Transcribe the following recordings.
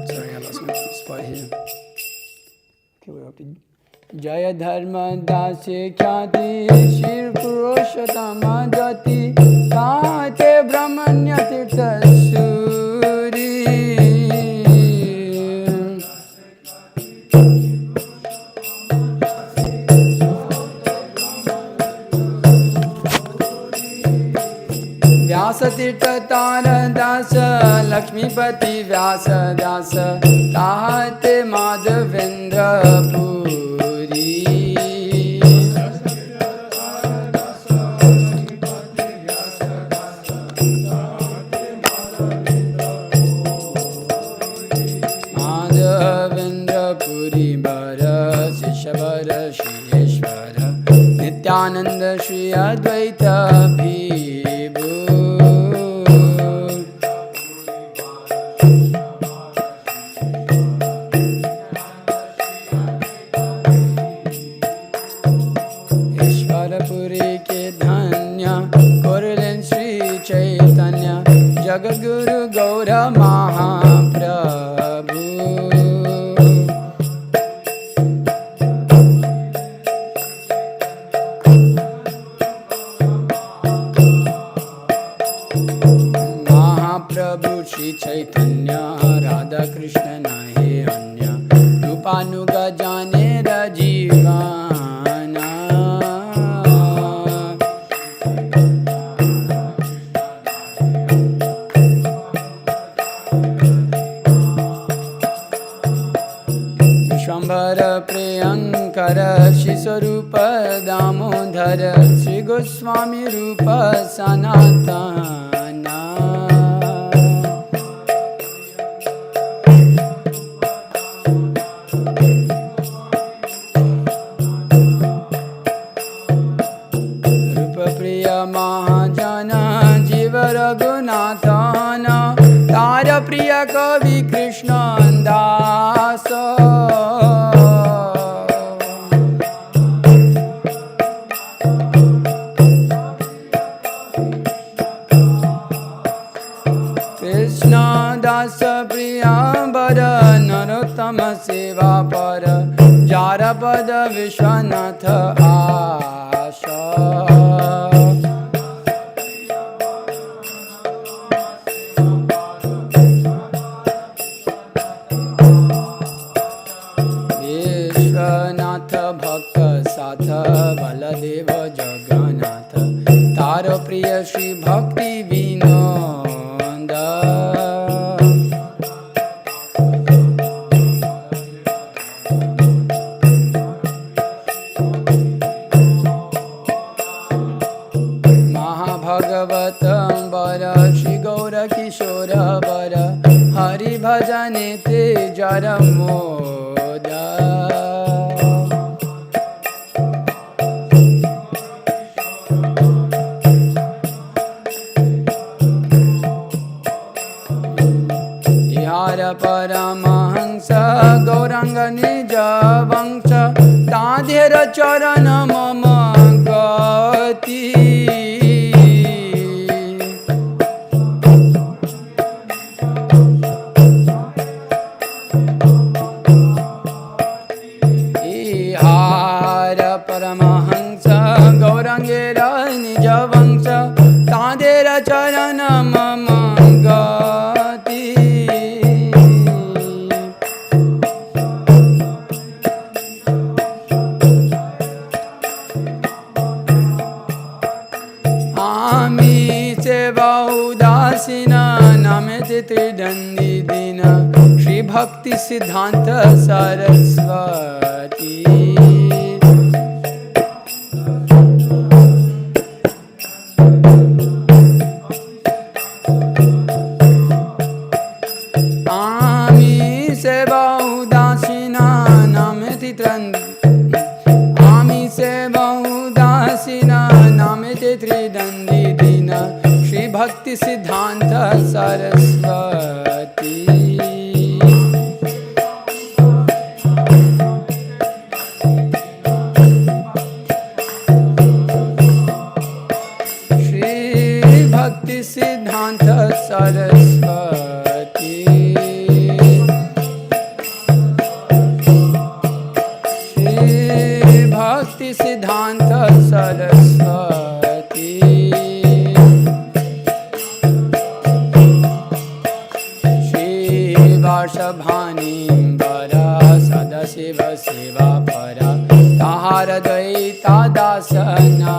Sorry, I lost my spot here. Okay, we're up to Jaya Dharma Dasi Khyati Shir Purushottama Jati Kate Brahmanya Tirtha Suri Vyasa Tirtha Tara Dasa Lakshmipati Vyasa Dasa Kahate Madhavendra Puri Madhavendra Puri Bara Sishavara Shri Ishvara Nityananda Shri Advaita Bhibhu Ishvarapuri ke dhanya Kurlen Shri Chaitanya Jagadguru Gaura Mahaprabhu Mahaprabhu Shri Chaitanya Radha Krishna nahi anya Rupanuga jane rajivana Vishwambara Priyankara Shisarupa Damodhara Sri Goswami Rupa Sanatana Rupa Priya Mahajana Jiva Raghunathana Tara Priya Kavi Krishna Dasa Krishna Dasa Priya Bara Narottama Seva Para Jara Pada Vishwanatha Asha Vishwanatha Bhakta Satha Baladeva Jagannatha Tara Priya Shri Bhakti Vinoda Mahabhagavatam Bara Shri Gaura Kishora Bara Hari Bhajane Te Jara Moda Ihara Paramahansa Gauranga Nija Vangsha Tadhira Charana Mama Gati Paramahansa Gaurangera Nija Vangsha Tadera Charana Mama Gati Ami Seva Udasina Namete Tridandi Dina Shri Bhaktisiddhanta Sarasvati Ami se bahudasina namete tridandi dina Shri Bhaktisiddhanta Sarasvati Bhaktisiddhanta Sarasvati. Shri Bhaktisiddhanta Sarasvati. Shri Varshabhani Vara Sadasiva Siva Para Tahara Dvaita Dasana.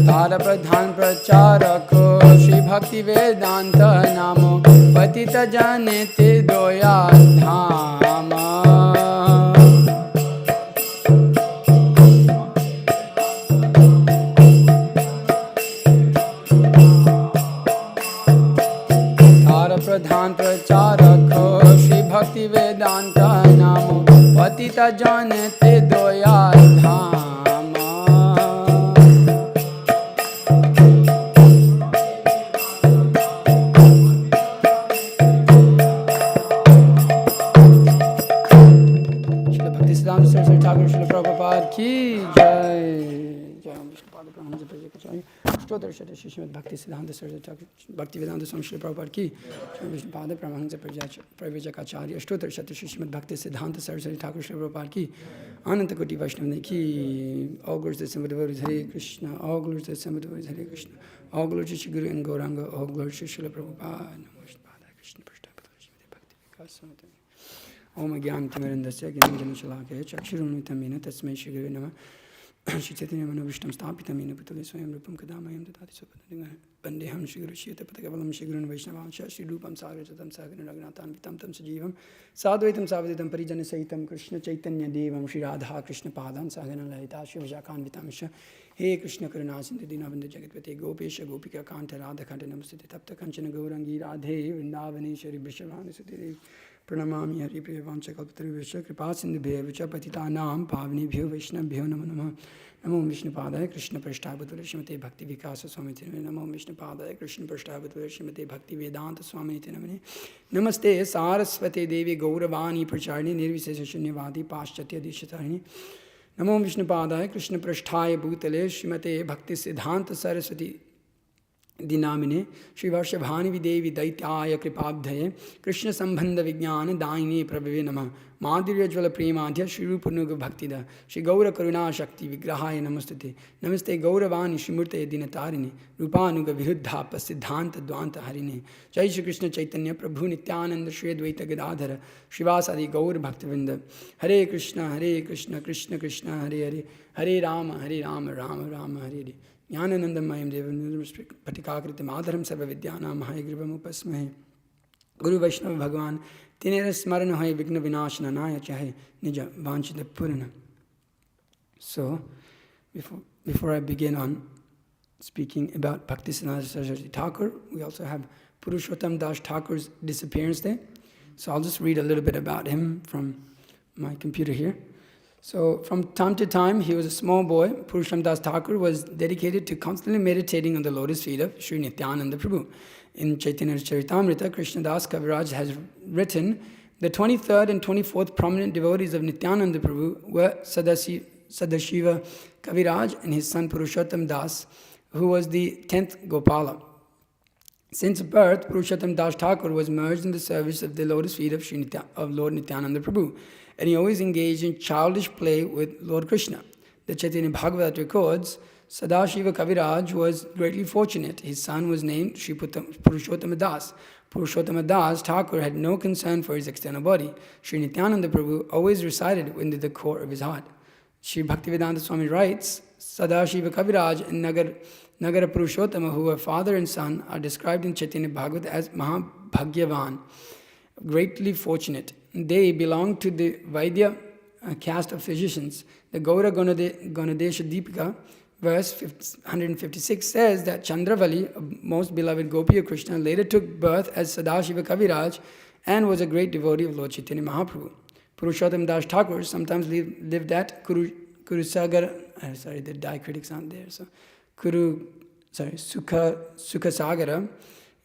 तारा प्रधान प्रचारको श्री भक्ति वेदांत नामो पतित जने ते दोया धाम। तारा प्रधान प्रचारको श्री भक्ति वेदांत नामो पतित जने ते दोया धाम। Saraswati Thakur Srila Prabhupada ki jai. Jai Om Vishnu Pada Brahman Japai Kachai. Stotra Shata Shishmat Bhaktisiddhanta Saraswati Thakur Bhaktivedanta Swami Srila Prabhupada ki Jai Om Vishnu Pada Brahman Japai Kachai. Stotra Shata Shishmat Bhaktisiddhanta Saraswati Thakur Srila Prabhupada ki Ananta Koti Vaishnava ki. All glories to the Sambhava Devotees Hare Krishna. All glories to the Sambhava Devotees Hare Krishna. All glories to Shri Guru and Gauranga. All glories to Srila Prabhupada. Namo Vishnu Pada Krishna Prasthapata Shrimati Bhakti Vikasa Matami. Om Gyan Timarindasya Gyananjana Shalakaya Chakshurumnitamena Tasmai Shri Guru Nama Shri Chaitanya Manavishtam Stapitamena Putale Swayam Rupam Kadamayam Dadati Sopadanga Bandeham Shri Guru Shiyata Patakabalam Shri Guru Vaishnavansha Shri Rupam Sagrajatam Sagana Ragnatan Vitam Tam Sajivam Sadvaitam Savaditam Parijana Sahitam Krishna Chaitanya Devam Shri Radha Krishna Padam Sagana Lalita Shri Vajakan Vitamisha He Krishna Karunasindhi Dinavanda Jagatpate Gopesha Gopika Kanta Radha Kanta Namasati Tapta Kanchana Gaurangi Radhe Vrindavani Shri Vishavani Sudiri Pranamami Hari Priya Vanchakalpatarivesha Kripa Sindhubhya Vicha Patitanam Pavnibhyo Vaishnavbhyo Namo Namo Namo Vishnu Padaya Krishna Prashthabhutale Srimate Bhakti Vikasa Swamiti Namo Vishnu Padaya Krishna Prashthabhutale Srimate Bhakti Vedanta Swamiti Namane Namaste Sarasvati Devi Gauravani Pracharini Nirvisesa Shunyavadi Paschatya Dishatarini Namo Vishnu Padaya Krishna Prasthaya Bhutale Srimate Bhaktisiddhanta Saraswati Dinamine Shri Varshabhani Videvi Daityaya Kripabdhaye Krishna Sambandha Vijnana Daine Prabhave Namah Madhurya Jvala Premadhya Shri Rupanuga Bhaktida Shri Gaura Karuna Shakti Vigrahaya Namastate Namaste Gauravani Shri Murte Dinatarini Rupanuga Viruddha Pasiddhanta Dvanta Harine Jai Shri Krishna Chaitanya Prabhu Nityananda Shri Advaita Gadadhara Shivasadi Gaur Bhaktivinda Hare Krishna Krishna Krishna Hare Hare Hare Rama Rama Rama Hare Hare Jnananandamaya Devam Patikakritam Adharam Sarva Vidyanam Mahayagrivam Upasmahe Guru Vaishnava Bhagavan Tinera Smarana Hai Vigna Vinashana Naya Chahe Nija Vanchita Purana. So, before I begin on speaking about Bhaktisiddhanta Saraswati Thakur, we also have Purushottam Das Thakur's disappearance day. So I'll just read a little bit about him from my computer here. So from time to time, he was a small boy. Purushottam Das Thakur was dedicated to constantly meditating on the lotus feet of Sri Nityananda Prabhu. In Chaitanya Charitamrita, Krishnadas Kaviraj has written, the 23rd and 24th prominent devotees of Nityananda Prabhu were Sadashiva Kaviraj and his son Purushottam Das, who was the 10th Gopala. Since birth, Purushottam Das Thakur was merged in the service of the lotus feet of Lord Nityananda Prabhu, and he always engaged in childish play with Lord Krishna. The Chaitanya Bhagavat records, Sadashiva Kaviraj was greatly fortunate. His son was named Sri Purushottama Das. Purushottama Das Thakur had no concern for his external body. Sri Nityananda Prabhu always resided within the core of his heart. Sri Bhaktivedanta Swami writes, Sadashiva Kaviraj and Nagara Purushottama, who were father and son, are described in Chaitanya Bhagavat as Mahabhagyavan, greatly fortunate. They belonged to the Vaidya caste of physicians. The Gaura Ganadesha Deepika, verse 156, says that Chandravali, most beloved Gopi of Krishna, later took birth as Sadashiva Kaviraj and was a great devotee of Lord Chaitanya Mahaprabhu. Purushottam Das Thakur sometimes lived at Kurusagar, sorry, the diacritics aren't there, so Sukhasagara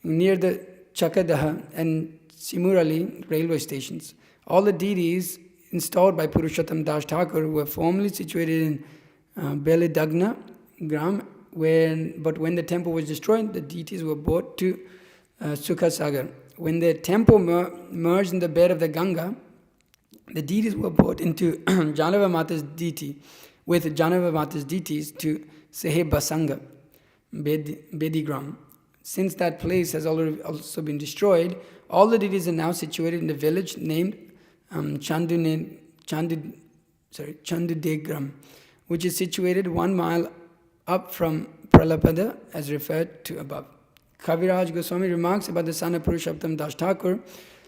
near the Chakadaha and Simurali railway stations. All the deities installed by Purushottam Das Thakur were formerly situated in Belidagna Gram, but when the temple was destroyed, the deities were brought to Sukhasagar. When the temple merged in the bed of the Ganga, the deities were brought into Janava Mata's deity, with Janava Mata's deities to Sahebasanga, Bedigram. Since that place has already also been destroyed, all the deities are now situated in the village named Chandudegram, which is situated 1 mile up from Pralapada, as referred to above. Kaviraj Goswami remarks about the son of Purushottam Das Thakur.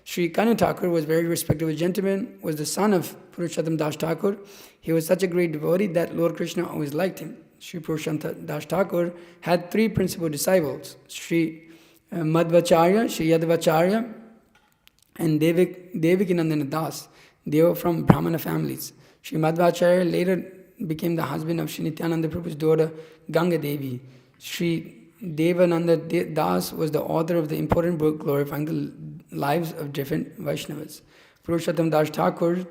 Sri Kanu Thakur was a very respectable gentleman, was the son of Purushottam Das Thakur. He was such a great devotee that Lord Krishna always liked him. Sri Purushottam Das Thakur had 3 principal disciples, Sri Madhvacharya, Sri Yadavacharya, and Devikinandana Das. They were from Brahmana families. Sri Madhvacharya later became the husband of Sri Nityananda Prabhu's daughter Ganga Devi. Sri Devananda Das was the author of the important book glorifying the lives of different Vaishnavas. Purushottam Das Thakur's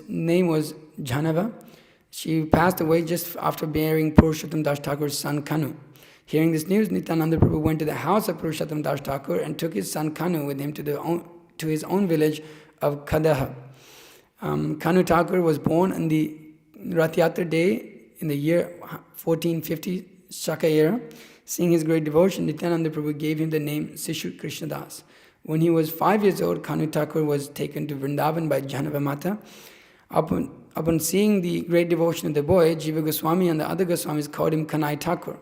name was Janava. She passed away just after bearing Purushottam Das Thakur's son Kanu. Hearing this news, Nityananda Prabhu went to the house of Purushottam Das Thakur and took his son Kanu with him to his own village of Kadaha. Kanu Thakur was born on the Rath Yatra day in the year 1450 Shaka era. Seeing his great devotion, Nityananda Prabhu gave him the name Sishu Krishnadas. When he was 5 years old, Kanu Thakur was taken to Vrindavan by Janava Mata. Upon seeing the great devotion of the boy, Jiva Goswami and the other Goswamis called him Kanai Thakur.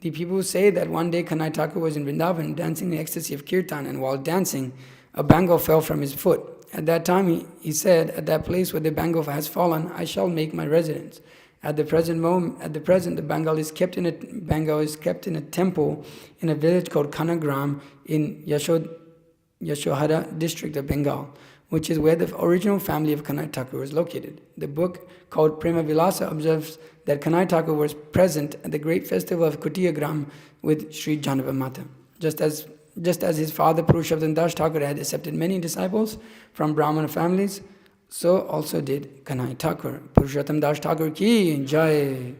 The people say that one day Kanai Thakur was in Vrindavan dancing in the ecstasy of kirtan, and while dancing, a bangle fell from his foot. At that time, he said, "At that place where the bangle has fallen, I shall make my residence." At the present, the bangle is kept in a temple in a village called Kanagram in Yashohara district of Bengal, which is where the original family of Kanai Thakur was located. The book called Prema Vilasa observes that Kanai Thakur was present at the great festival of Kutiyagram with Sri Janava Mata. Just as his father Purushottam Das Thakur had accepted many disciples from Brahmana families, so also did Kanai Thakur. Purushottam Das Thakur ki jai.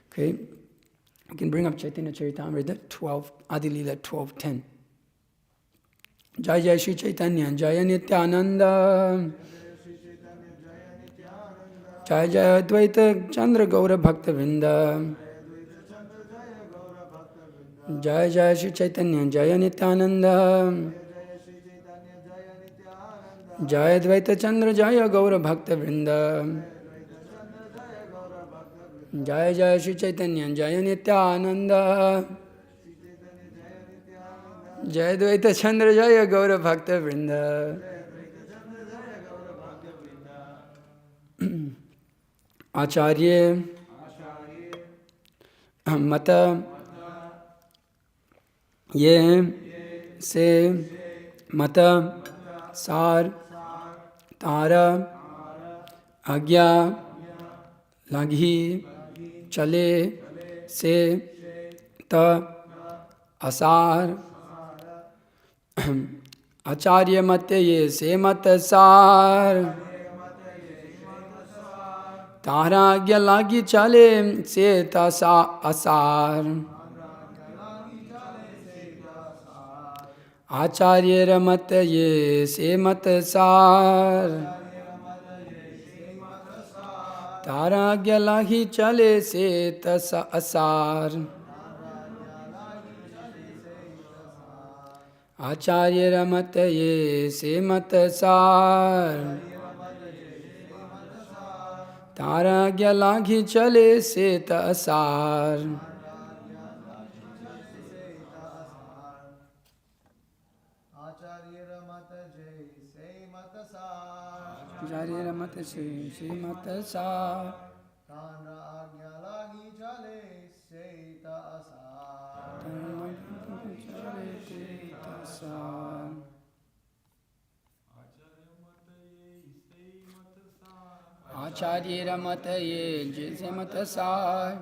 Okay, we can bring up Chaitanya Charitamrita 12, Adi Leela 12:10. Jai Jai Shri Chaitanya, Jaya Nityananda, Jai Jai Advaita Chandra Gaura Bhakta Vrinda, Jai Jai Shri Chaitanya, Jaya Nityananda, Jai Advaita Chandra Jaya Gaura Bhakta Vrinda, Jai Jai Shri Chaitanya, Jaya Nityananda, Jai Advaita Chandra Jaya Gaura Bhakta Vrinda. Acharya Mata Ye Se Mata Sar Tara Agya Laghi Chale Se Ta Asar Acharya Mate Ye Se Mata Sar Tara Agya Laghi Chale Se Ta Asar Acharya Ramata Ye Se Mata Sar Tara Agya Laghi Chale Se Ta Asar Acharya Ramata Ye Se Mata Sar Tara Agya Laghi Chale Se Ta Asar. Acharya Ramata Se Mata Sar Tara Agya Laghi Chale Se Ta Asar. Acharya Ramata Ye Se Mata Sar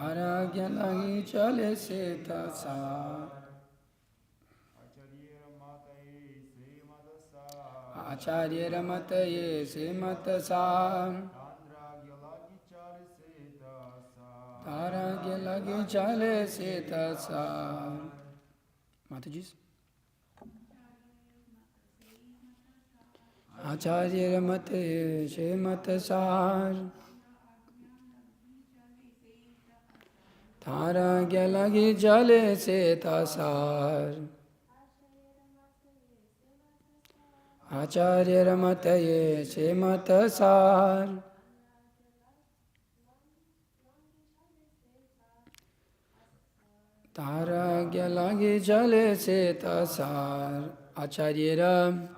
Aragya lagi chale se tasa. Acharya ramataye se matasa. Aragya lagi chale se tasa. Mataji's. Acharya ramataye se matasa. Tara gyalagi jale se tasar. Acharya ramataye se matasar. Tara gyalagi jale se tasar. Acharya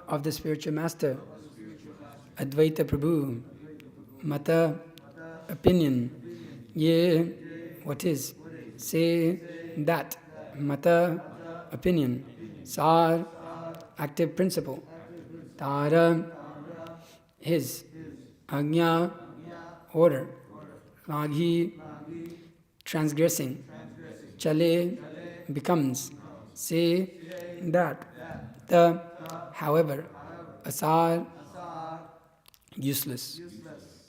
of the spiritual master, Advaita Prabhu, Mata, opinion. Ye, what is? Say that. Mata, opinion. Sar, active principle. Tara, his. Agnya, order. Laghi, transgressing. Chale, becomes. Say that. The, however. Asar, useless.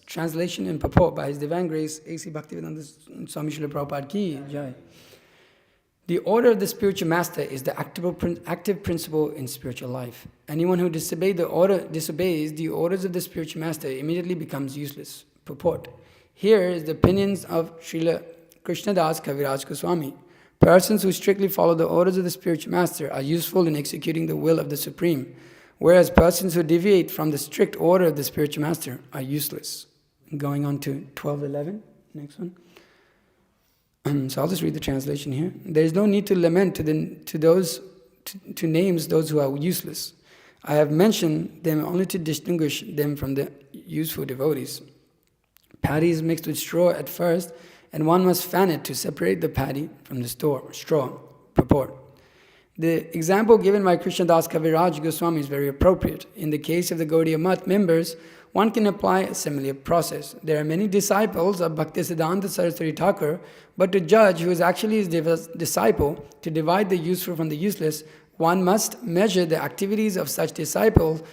Translation and purport by His Divine Grace, A.C. Bhaktivedanta Swami Srila Prabhupada Ki Jai. The order of the spiritual master is the active principle in spiritual life. Anyone who disobeys the orders of the spiritual master immediately becomes useless. Purport. Here is the opinions of Srila Krishnadas Kaviraj Goswami. Persons who strictly follow the orders of the spiritual master are useful in executing the will of the Supreme, whereas persons who deviate from the strict order of the spiritual master are useless. Going on to 12:11, next one. So I'll just read the translation here. There is no need to lament to names those who are useless. I have mentioned them only to distinguish them from the useful devotees. Paddy is mixed with straw at first, and one must fan it to separate the paddy from the straw. Purport. The example given by Krishnadas Kaviraj Goswami is very appropriate. In the case of the Gaudiya Math members, one can apply a similar process. There are many disciples of Bhaktisiddhanta Sarasvati Thakur, but to judge who is actually his disciple, to divide the useful from the useless, one must measure the activities of such disciples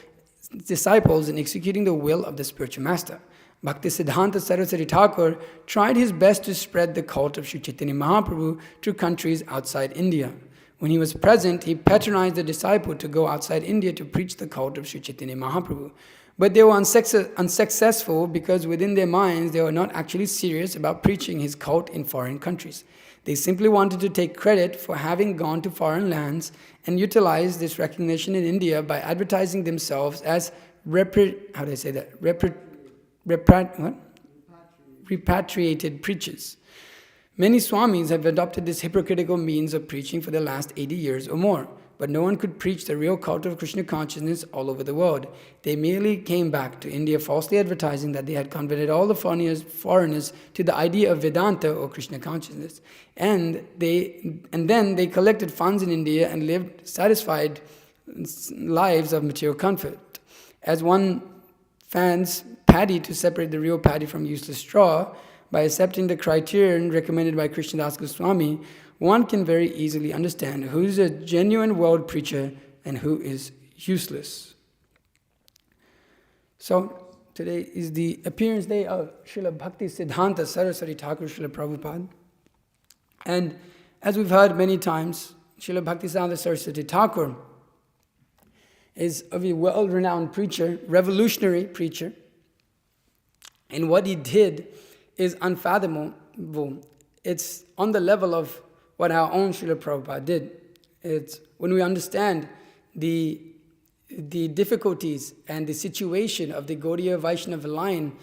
in executing the will of the spiritual master. Bhaktisiddhanta Sarasvati Thakur tried his best to spread the cult of Sri Chaitanya Mahaprabhu to countries outside India. When he was present, he patronized the disciple to go outside India to preach the cult of Sri Chaitanya Mahaprabhu. But they were unsuccessful because within their minds they were not actually serious about preaching his cult in foreign countries. They simply wanted to take credit for having gone to foreign lands and utilize this recognition in India by advertising themselves as repatriated preachers. Many Swamis have adopted this hypocritical means of preaching for the last 80 years or more. But no one could preach the real cult of Krishna consciousness all over the world. They merely came back to India falsely advertising that they had converted all the foreigners to the idea of Vedanta or Krishna consciousness. And then they collected funds in India and lived satisfied lives of material comfort. As one fans paddy to separate the real paddy from useless straw, by accepting the criterion recommended by Krishnadas Goswami, one can very easily understand who is a genuine world preacher and who is useless. So, today is the appearance day of Srila Bhaktisiddhanta Saraswati Thakur Srila Prabhupada. And as we've heard many times, Srila Bhaktisiddhanta Saraswati Thakur is a world-renowned preacher, revolutionary preacher. And what he did is unfathomable. It's on the level of what our own Srila Prabhupada did. It's when we understand the difficulties and the situation of the Gaudiya Vaishnava line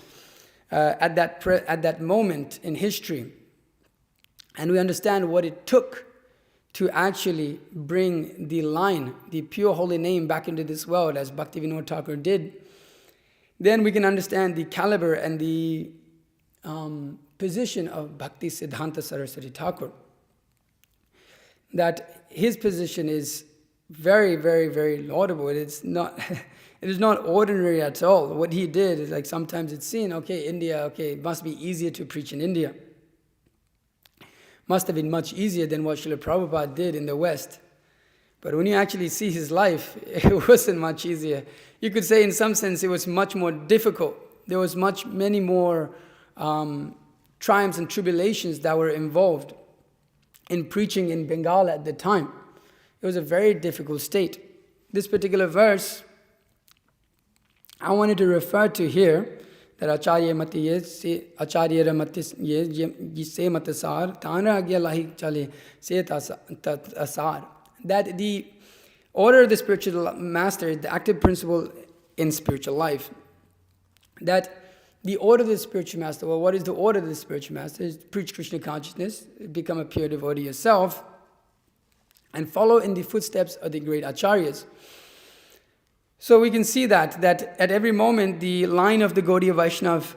at that moment in history, and we understand what it took to actually bring the line, the pure holy name back into this world as Bhaktivinoda Thakur did, then we can understand the caliber and the position of Bhaktisiddhanta Saraswati Thakur. That his position is very, very, very laudable. It is not ordinary at all. What he did is like sometimes it's seen, okay, India, okay, it must be easier to preach in India. must have been much easier than what Srila Prabhupada did in the West. But when you actually see his life, it wasn't much easier. You could say in some sense it was much more difficult. There was many more triumphs and tribulations that were involved in preaching in Bengal at the time. It was a very difficult state. This particular verse, I wanted to refer to here, that Acharya mati ye se Acharya mati ye se matasar tana agya lahi chale se tasar. That the order of the spiritual master is the active principle in spiritual life. That the order of the spiritual master, well, what is the order of the spiritual master? Is preach Krishna consciousness, become a pure devotee yourself, and follow in the footsteps of the great acharyas. So we can see that at every moment the line of the Gaudiya Vaishnava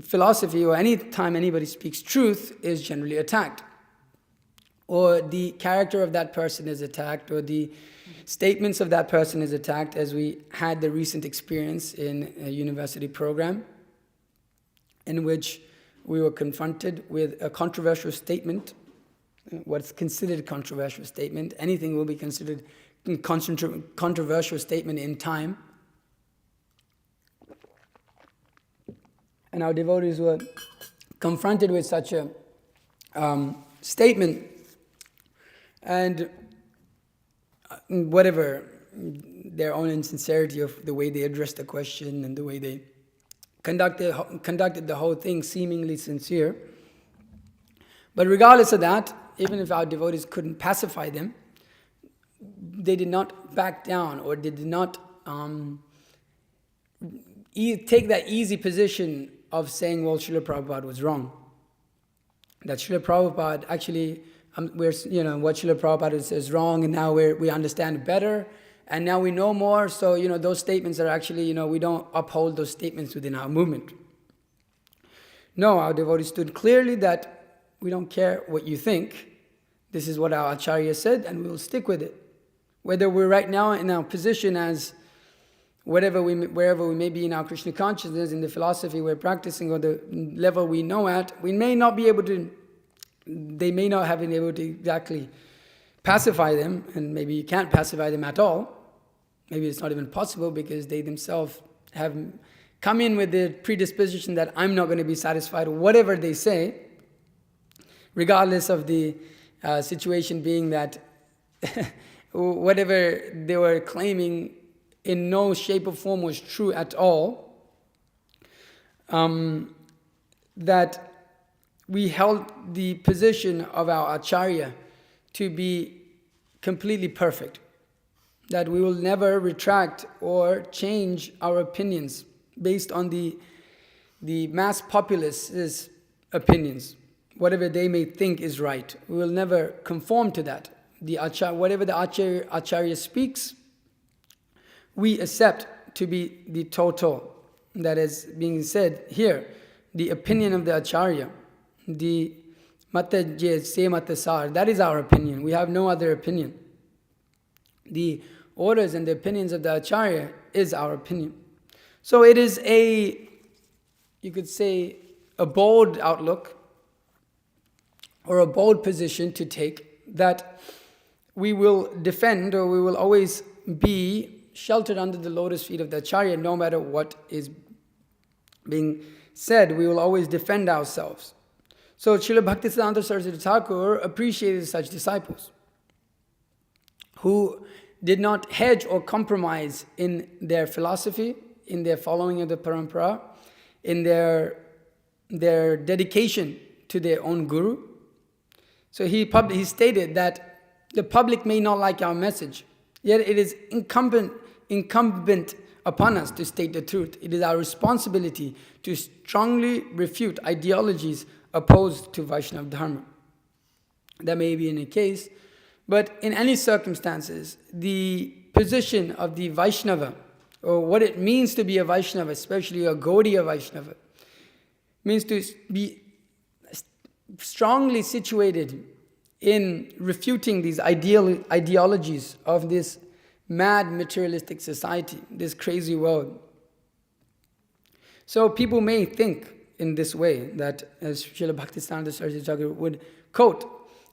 philosophy, or any time anybody speaks truth, is generally attacked. Or the character of that person is attacked, or the statements of that person is attacked, as we had the recent experience in a university program in which we were confronted with a controversial statement. What's considered a controversial statement, anything will be considered a controversial statement in time. And our devotees were confronted with such a statement, and whatever their own insincerity of the way they addressed the question and the way they conducted the whole thing seemingly sincere. But regardless of that, even if our devotees couldn't pacify them, they did not back down, or they did not take that easy position of saying, well, Srila Prabhupada was wrong. That Srila Prabhupada actually, what Srila Prabhupada says wrong, and now we understand better, and now we know more, so those statements are actually, we don't uphold those statements within our movement. No, our devotees stood clearly that we don't care what you think. This is what our Acharya said, and we will stick with it. Whether we're right now in our position as wherever we may be in our Krishna consciousness, in the philosophy we're practicing, or the level we know at, they may not have been able to exactly pacify them, and maybe you can't pacify them at all. Maybe it's not even possible, because they themselves have come in with the predisposition that I'm not going to be satisfied with whatever they say, regardless of the situation being that whatever they were claiming in no shape or form was true at all. That we held the position of our Acharya to be completely perfect. That we will never retract or change our opinions based on the mass populace's opinions. Whatever they may think is right, we will never conform to that. Whatever the Acharya speaks, we accept to be the total. That is being said here, the opinion of the Acharya, the Mata Je Se Matasar, that is our opinion. We have no other opinion. The orders and the opinions of the Acharya is our opinion. So it is you could say, a bold outlook, or a bold position to take, that we will defend, or we will always be sheltered under the lotus feet of the Acharya, no matter what is being said. We will always defend ourselves. So Srila Bhaktisiddhanta Sarasvati Thakur appreciated such disciples who did not hedge or compromise in their philosophy, in their following of the parampara, in their dedication to their own guru. So he stated that the public may not like our message, yet it is incumbent upon us to state the truth. It is our responsibility to strongly refute ideologies opposed to Vaishnava Dharma. That may be in a case, but in any circumstances, the position of the Vaishnava, or what it means to be a Vaishnava, especially a Gaudiya Vaishnava, means to be strongly situated in refuting these ideologies of this mad materialistic society, this crazy world. So people may think in this way, that as Srila Bhaktisiddhanta Saraswati Thakur would quote,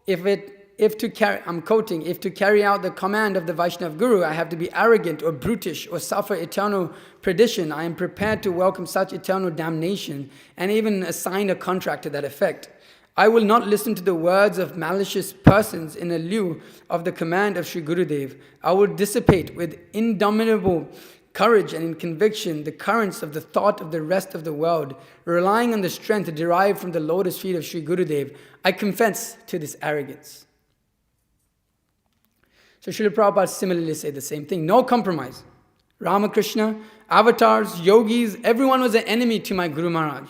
if to carry out the command of the Vaishnava Guru, I have to be arrogant or brutish or suffer eternal perdition, I am prepared to welcome such eternal damnation and even assign a contract to that effect. I will not listen to the words of malicious persons in lieu of the command of Sri Gurudev. I will dissipate with indomitable courage and in conviction the currents of the thought of the rest of the world, relying on the strength derived from the lotus feet of Sri Gurudev. I confess to this arrogance. So Srila Prabhupada similarly said the same thing. No compromise. Ramakrishna, avatars, yogis, everyone was an enemy to my Guru Maharaj.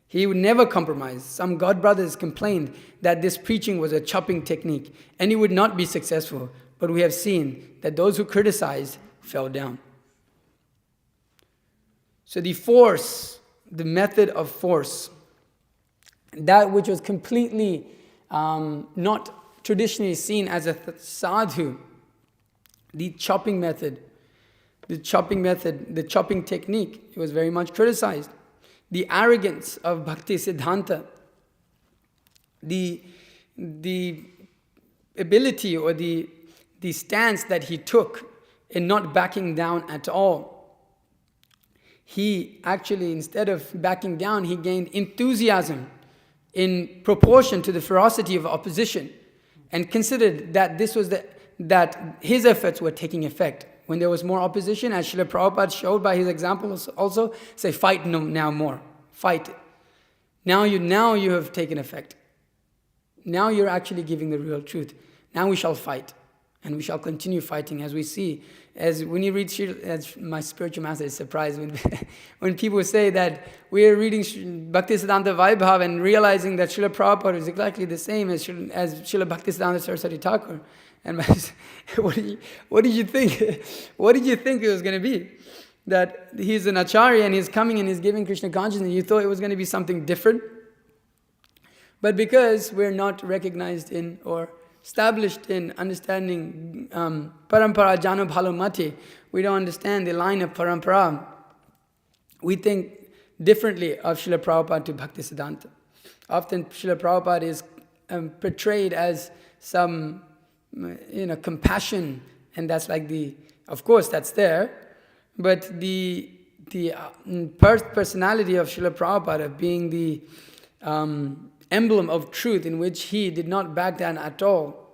He would never compromise. Some God brothers complained that this preaching was a chopping technique and he would not be successful. But we have seen that those who criticized fell down. So the force, the method of force, that which was completely not traditionally seen as a sadhu, the chopping technique, it was very much criticized. The arrogance of Bhaktisiddhanta, the ability or the stance that he took in not backing down at all. He actually, instead of backing down, he gained enthusiasm in proportion to the ferocity of opposition, and considered that that his efforts were taking effect. When there was more opposition, as Srila Prabhupada showed by his example also, say, fight now more. Fight. Now you have taken effect. Now you're actually giving the real truth. Now we shall fight. And we shall continue fighting, as we see. As when you read Srila, as my spiritual master is surprised when people say that we are reading Bhaktisiddhanta Vaibhav and realizing that Srila Prabhupada is exactly the same as Srila Bhaktisiddhanta Saraswati Thakur. And what did you think? What did you think it was going to be? That he's an acharya and he's coming and he's giving Krishna consciousness. You thought it was going to be something different. But because we're not recognized in or established in understanding parampara jano bhalo mati, we don't understand the line of parampara. We think differently of Srila Prabhupada to Bhaktisiddhanta. Often Srila Prabhupada is portrayed as some compassion, and that's like of course that's there, but the personality of Srila Prabhupada being the emblem of truth, in which he did not back down at all.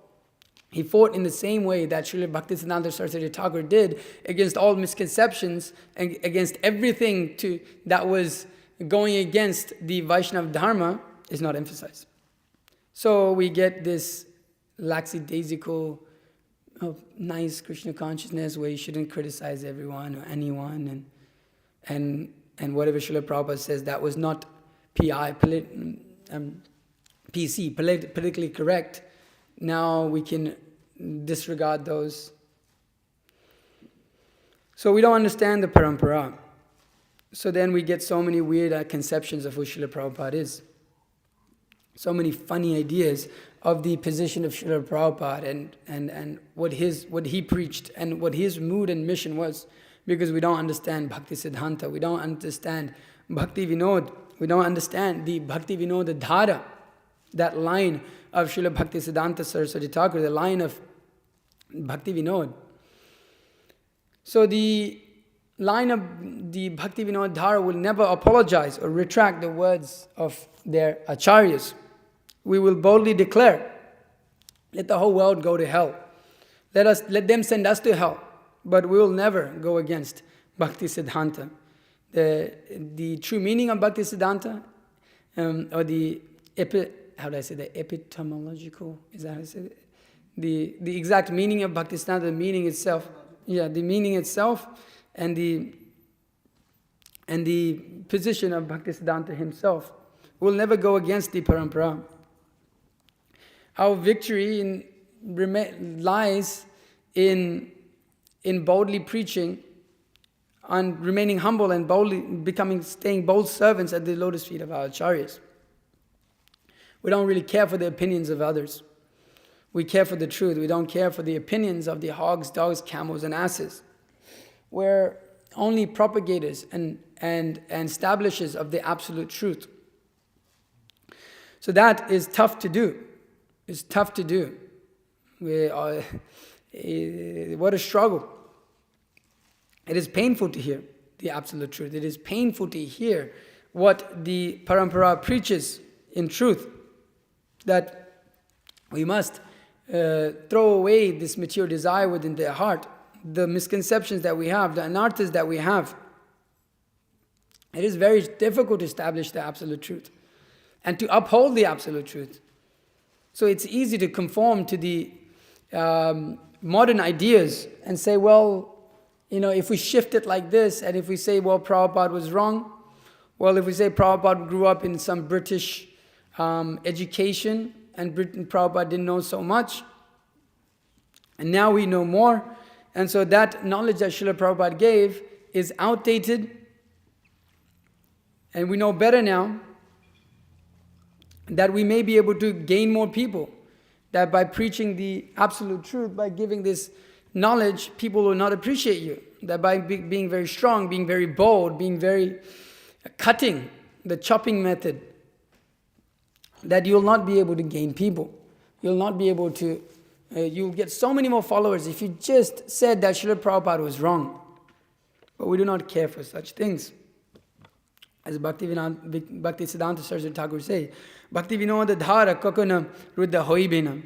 He fought in the same way that Srila Bhaktisiddhanta Saraswati Thakur did against all misconceptions and against everything that was going against the Vaishnava Dharma is not emphasized. So we get this lackadaisical, nice Krishna consciousness where you shouldn't criticize everyone or anyone, and whatever Srila Prabhupada says that was not PC, politically correct. Now we can disregard those. So we don't understand the parampara. So then we get so many weird conceptions of who Srila Prabhupada is. So many funny ideas of the position of Srila Prabhupada and what he preached and what his mood and mission was, because we don't understand Bhaktisiddhanta, we don't understand Bhakti Vinod, we don't understand the Bhakti Vinod Dhara, that line of Srila Bhaktisiddhanta Saraswati Thakur, the line of Bhakti Vinod. So the line of the Bhakti Vinod Dhara will never apologize or retract the words of their acharyas. We will boldly declare, let the whole world go to hell. Let them send us to hell. But we will never go against Bhaktisiddhanta. The true meaning of Bhaktisiddhanta, or the epistemological, is that how I say it? The exact meaning of Bhaktisiddhanta, the meaning itself, and the position of Bhaktisiddhanta himself will never go against the parampara. Our victory lies in boldly preaching and remaining humble and boldly staying bold servants at the lotus feet of our acharyas. We don't really care for the opinions of others. We care for the truth. We don't care for the opinions of the hogs, dogs, camels, and asses. Where only propagators and establishers of the absolute truth. So that is tough to do. It's tough to do. What a struggle. It is painful to hear the absolute truth. It is painful to hear what the parampara preaches in truth, that we must throw away this material desire within their heart, the misconceptions that we have, the anarthas that we have. It is very difficult to establish the absolute truth and to uphold the absolute truth. So it's easy to conform to the modern ideas and say, well, if we shift it like this, and if we say, well, Prabhupada was wrong, well, if we say Prabhupada grew up in some British education, and Prabhupada didn't know so much, and now we know more, and so that knowledge that Srila Prabhupada gave is outdated, and we know better now, that we may be able to gain more people, that by preaching the absolute truth, by giving this knowledge, people will not appreciate you. That by being very strong, being very bold, being very cutting, the chopping method, that you'll not be able to gain people. You'll not be able to, you'll get so many more followers if you just said that Srila Prabhupada was wrong. But we do not care for such things. As Bhaktisiddhanta Sarasvati Thakur say, Bhakti Vinoda Dhara Kakana Ruddha Hoibena.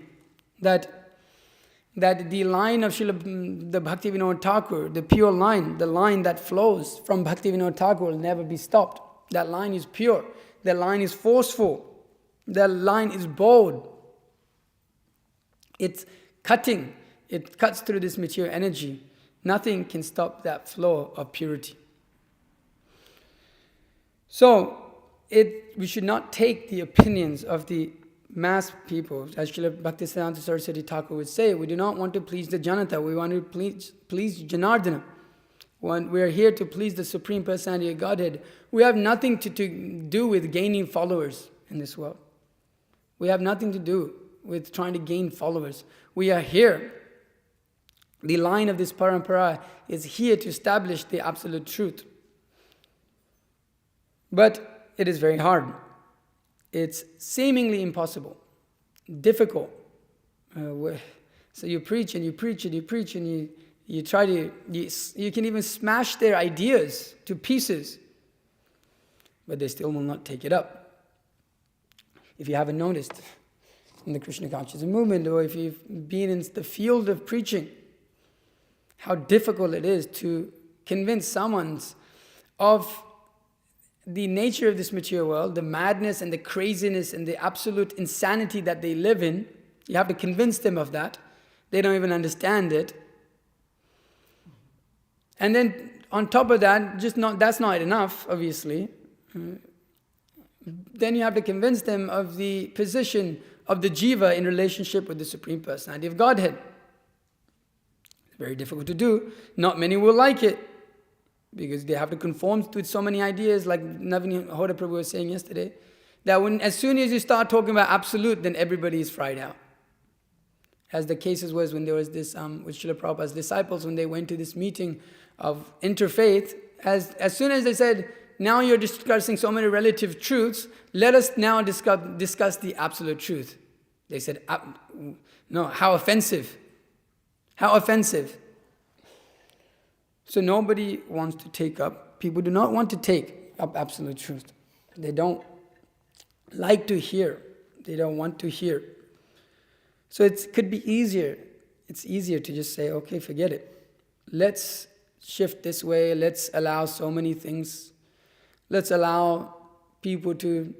That the line of the Bhakti Vinod Thakur, the pure line, the line that flows from Bhakti Vinod Thakur will never be stopped. That line is pure. That line is forceful. That line is bold. It's cutting. It cuts through this material energy. Nothing can stop that flow of purity. So, we should not take the opinions of the mass people. As Srila Bhaktisiddhanta Saraswati Thakur would say, we do not want to please the Janata, we want to please Janardana. We are here to please the Supreme Personality of Godhead. We have nothing to do with gaining followers in this world. We have nothing to do with trying to gain followers. We are here. The line of this parampara is here to establish the absolute truth. But it is very hard. It's seemingly impossible, difficult. So you preach and you preach and you preach and you try to, you can even smash their ideas to pieces, but they still will not take it up. If you haven't noticed in the Krishna consciousness movement, or if you've been in the field of preaching, how difficult it is to convince someone of the nature of this material world, the madness and the craziness and the absolute insanity that they live in. You have to convince them of that. They don't even understand it. And then on top of that, that's not enough, obviously. Then you have to convince them of the position of the jiva in relationship with the Supreme Personality of Godhead. It's very difficult to do. Not many will like it, because they have to conform to so many ideas, like Navin Hoda Prabhu was saying yesterday, that as soon as you start talking about absolute, then everybody is fried out. As the cases was when there was this, with Srila Prabhupada's disciples, when they went to this meeting of interfaith, as soon as they said, now you're discussing so many relative truths, let us now discuss the absolute truth. They said, no, how offensive. How offensive. So nobody wants to take up, people do not want to take up absolute truth. They don't like to hear. They don't want to hear. So it could be easier. It's easier to just say, okay, forget it. Let's shift this way. Let's allow so many things. Let's allow people to,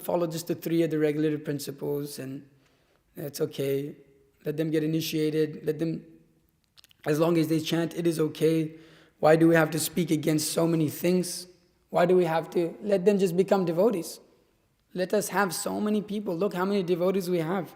follow just the 3 of the regulative principles, and it's okay. Let them get initiated. Let them, as long as they chant, it is okay. Why do we have to speak against so many things? Why do we have to let them just become devotees? Let us have so many people. Look how many devotees we have.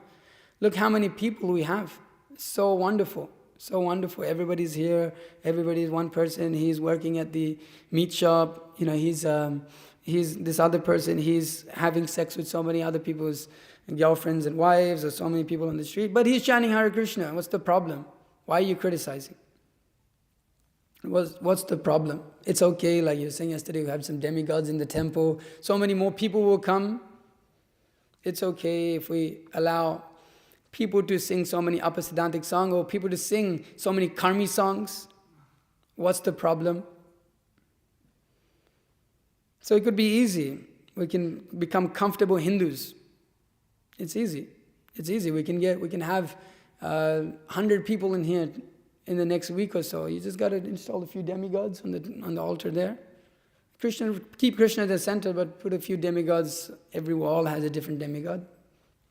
Look how many people we have. So wonderful. So wonderful. Everybody's here. Everybody's one person. He's working at the meat shop. He's this other person. He's having sex with so many other people's girlfriends and wives, or so many people on the street. But he's chanting Hare Krishna. What's the problem? Why are you criticizing? What's the problem? It's okay, like you were saying yesterday, we have some demigods in the temple. So many more people will come. It's okay if we allow people to sing so many apasiddhantic songs or people to sing so many karmi songs. What's the problem? So it could be easy. We can become comfortable Hindus. It's easy. It's easy. We can have 100 people in here in the next week or so. You just got to install a few demigods on the altar there. Keep Krishna at the center, but put a few demigods. Every wall has a different demigod.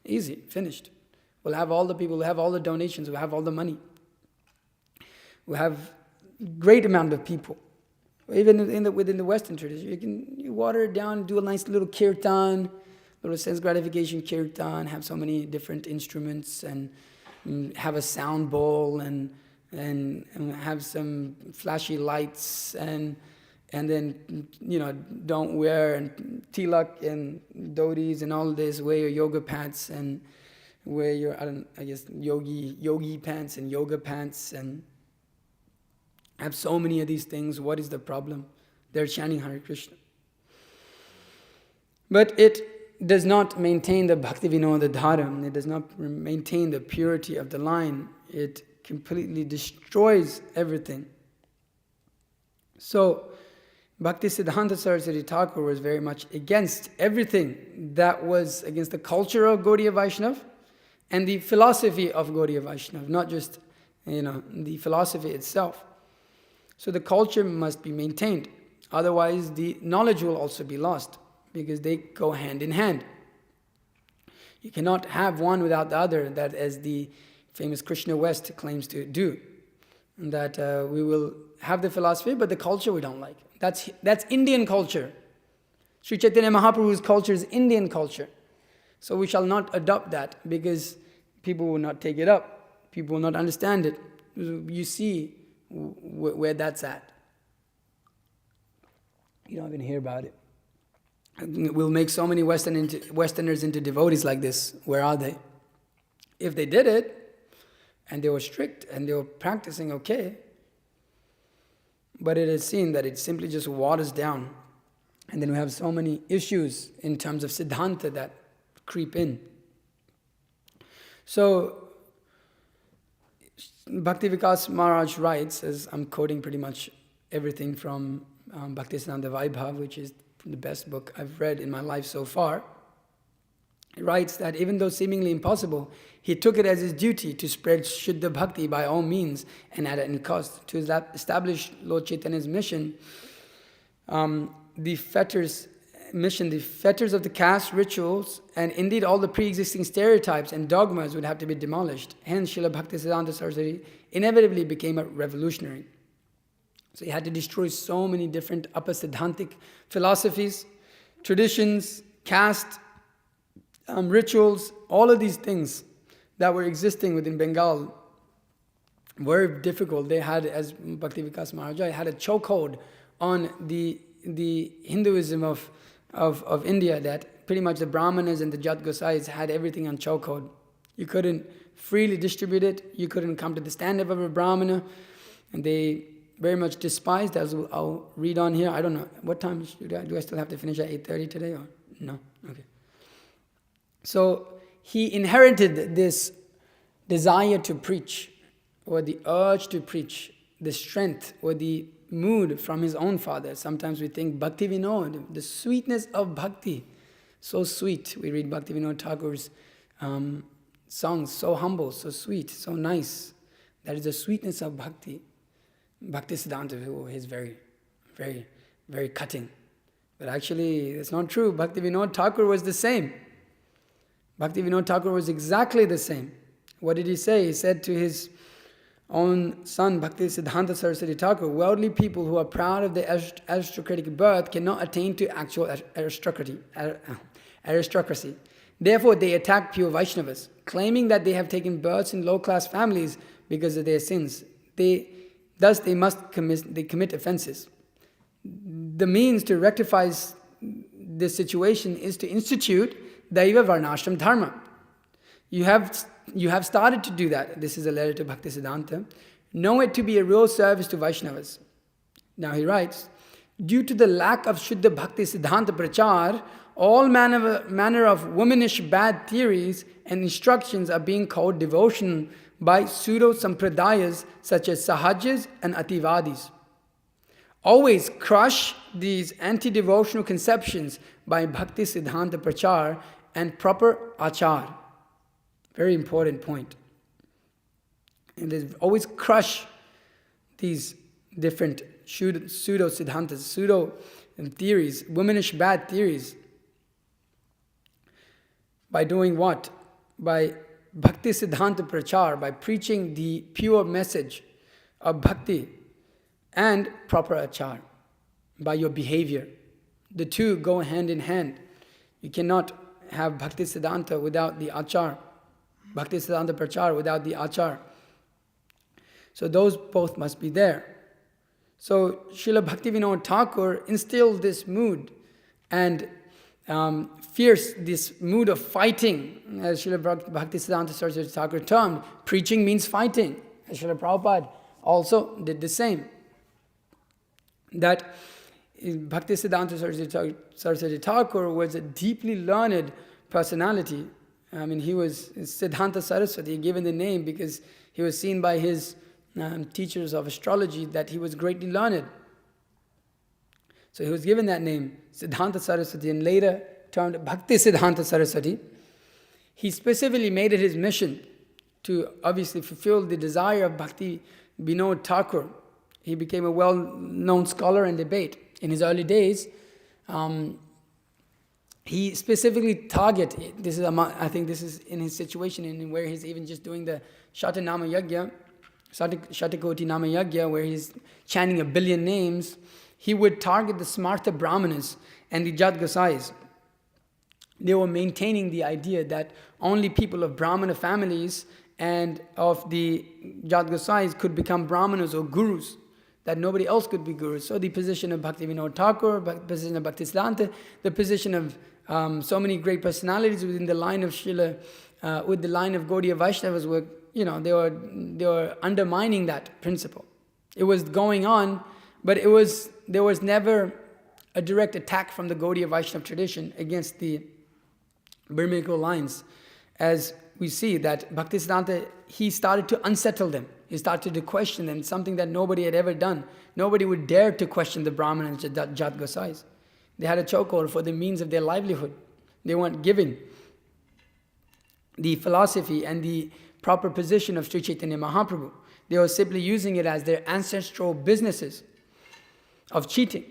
Easy, finished. We'll have all the people, we'll have all the donations, we'll have all the money. We'll have great amount of people. Even within the Western tradition, you water it down, do a nice little kirtan, little sense gratification kirtan, have so many different instruments, and have a sound bowl, and have some flashy lights, and then, don't wear tilak and dhotis and all this, wear your yoga pants and wear your, yogi pants and yoga pants, and have so many of these things. What is the problem? They're chanting Hare Krishna. But it does not maintain the bhakti vinoda dharam. It does not maintain the purity of the line. It completely destroys everything. So, Bhaktisiddhanta Sarasvati Thakur was very much against everything that was against the culture of Gaudiya Vaishnava and the philosophy of Gaudiya Vaishnava, not just, the philosophy itself. So the culture must be maintained. Otherwise, the knowledge will also be lost, because they go hand in hand. You cannot have one without the other, that as the famous Krishna West claims to do. That we will have the philosophy, but the culture we don't like. That's Indian culture. Sri Chaitanya Mahaprabhu's culture is Indian culture. So we shall not adopt that, because people will not take it up. People will not understand it. You see where that's at. You don't even hear about it. We'll make so many Westerners into devotees like this. Where are they? If they did it, and they were strict, and they were practicing okay, but it is seen that it simply just waters down. And then we have so many issues in terms of Siddhanta that creep in. So, Bhakti Vikas Maharaj writes, as I'm quoting pretty much everything from Bhaktisiddhanta Vaibhav, which is the best book I've read in my life so far. He writes that even though seemingly impossible, he took it as his duty to spread Shuddha Bhakti by all means and at any cost. To establish Lord Chaitanya's mission, the fetters of the caste rituals, and indeed all the pre-existing stereotypes and dogmas would have to be demolished. Hence, Srila Bhaktisiddhanta Sarasvati inevitably became a revolutionary. So he had to destroy so many different apasiddhantic philosophies, traditions, caste, rituals, all of these things that were existing within Bengal were difficult. They had, as Bhakti Vikas Maharaj had a chokehold on the Hinduism of India, that pretty much the Brahmanas and the Jat Gosais had everything on chokehold. You couldn't freely distribute it, you couldn't come to the stand-up of a Brahmana, and they very much despised, as I'll read on here. I don't know, what time do I still have to finish at 8:30 today, or no? Okay. So he inherited this desire to preach, or the urge to preach, the strength or the mood from his own father. Sometimes we think Bhakti Vinod, the sweetness of Bhakti, so sweet. We read Bhakti Vinod Thakur's songs, so humble, so sweet, so nice. That is the sweetness of Bhakti. Bhaktisiddhanta is very, very, very cutting. But actually, it's not true. Bhakti Vinod Thakur was the same. Bhakti Vinod Thakur was exactly the same. What did he say? He said to his own son, Bhaktisiddhanta Saraswati Thakur, worldly people who are proud of their aristocratic birth cannot attain to actual aristocracy. Therefore, they attack pure Vaishnavas, claiming that they have taken births in low-class families because of their sins. Thus, they commit offenses. The means to rectify this situation is to institute Daiva Varnashram Dharma. You have started to do that. This is a letter to Bhaktisiddhanta. Know it to be a real service to Vaishnavas. Now he writes, due to the lack of Shuddha Bhaktisiddhanta Prachar, all manner of womanish bad theories and instructions are being called devotion by pseudo-sampradayas such as Sahajas and Ativadis. Always crush these anti-devotional conceptions by Bhaktisiddhanta Prachar and proper achar. Very important point. And always crush these different pseudo-siddhantas, pseudo-theories, womanish bad theories. By doing what? By Bhaktisiddhanta Prachar, by preaching the pure message of bhakti and proper achar, by your behavior. The two go hand in hand. You cannot have Bhaktisiddhanta without the achar, Bhaktisiddhanta Prachar without the achar. So those both must be there. So Srila Bhaktivinoda Thakur instilled this mood and this mood of fighting, as Srila Bhaktisiddhanta Sarasvati Thakur termed, preaching means fighting. As Srila Prabhupada also did the same. That Bhaktisiddhanta Sarasvati Thakur was a deeply learned personality. I mean, he was Siddhanta Saraswati, given the name because he was seen by his teachers of astrology that he was greatly learned. So he was given that name, Siddhanta Saraswati, and later termed Bhaktisiddhanta Saraswati. He specifically made it his mission to obviously fulfill the desire of Bhakti Vinod Thakur. He became a well-known scholar in debate. In his early days, he specifically targeted, I think this is in his situation in where he's even just doing the Shatanama Yajna, Shatakoti Nama Yajna, where he's chanting 1 billion names. He would target the Smartha Brahmanas and the Jat Gosais. They were maintaining the idea that only people of Brahmana families and of the Jat Gosais could become Brahmanas or Gurus, that nobody else could be Gurus. So the position of Bhaktivinoda Thakur, the position of Bhaktisiddhanta, the position of so many great personalities within the line of Srila, with the line of Gaudiya Vaishnavas were, they were undermining that principle. It was going on, but there was never a direct attack from the Gaudiya Vaishnava tradition against the Brahminical lines. As we see that Bhaktisiddhanta, he started to unsettle them. He started to question them, something that nobody had ever done. Nobody would dare to question the Brahmanas and Jat Gosais. They had a chokehold for the means of their livelihood. They weren't given the philosophy and the proper position of Sri Chaitanya Mahaprabhu. They were simply using it as their ancestral businesses of cheating.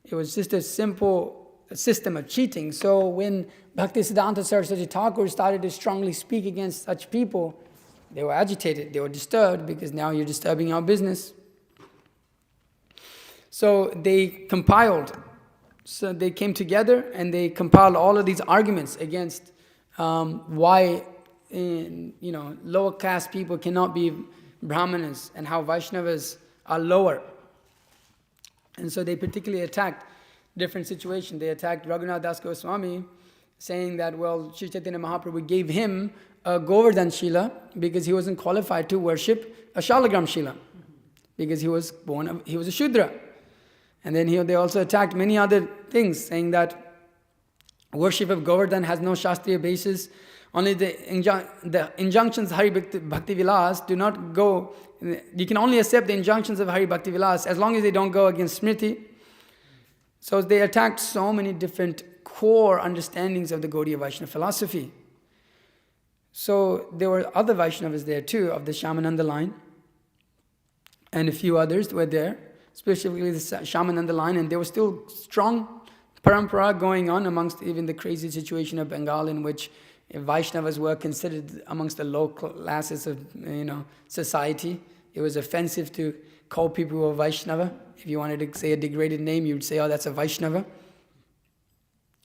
It was just a simple system of cheating. So when Bhaktisiddhanta Saraswati Thakur started to strongly speak against such people, they were agitated, they were disturbed, because now you're disturbing our business. So they came together and they compiled all of these arguments against why lower caste people cannot be Brahmanas and how Vaishnavas are lower. And so they particularly attacked different situations. They attacked Raghunath Das Goswami, saying that, well, Sri Chaitanya Mahaprabhu gave him a Govardhan Shila because he wasn't qualified to worship a Shalagram Shila, because he was a Shudra. And then they also attacked many other things, saying that worship of Govardhan has no Shastriya basis. Only the injunctions of Hari Bhakti Vilas do not go, you can only accept the injunctions of Hari Bhakti Vilas as long as they don't go against Smriti. So they attacked so many different core understandings of the Gaudiya Vaishnava philosophy. So there were other Vaishnavas there too, of the Shyamananda line, and a few others were there, specifically the Shyamananda line, and there was still strong parampara going on amongst even the crazy situation of Bengal, in which Vaishnavas were considered amongst the low classes of society. It was offensive to call people who were Vaishnava. If you wanted to say a degraded name, you would say, oh, that's a Vaishnava.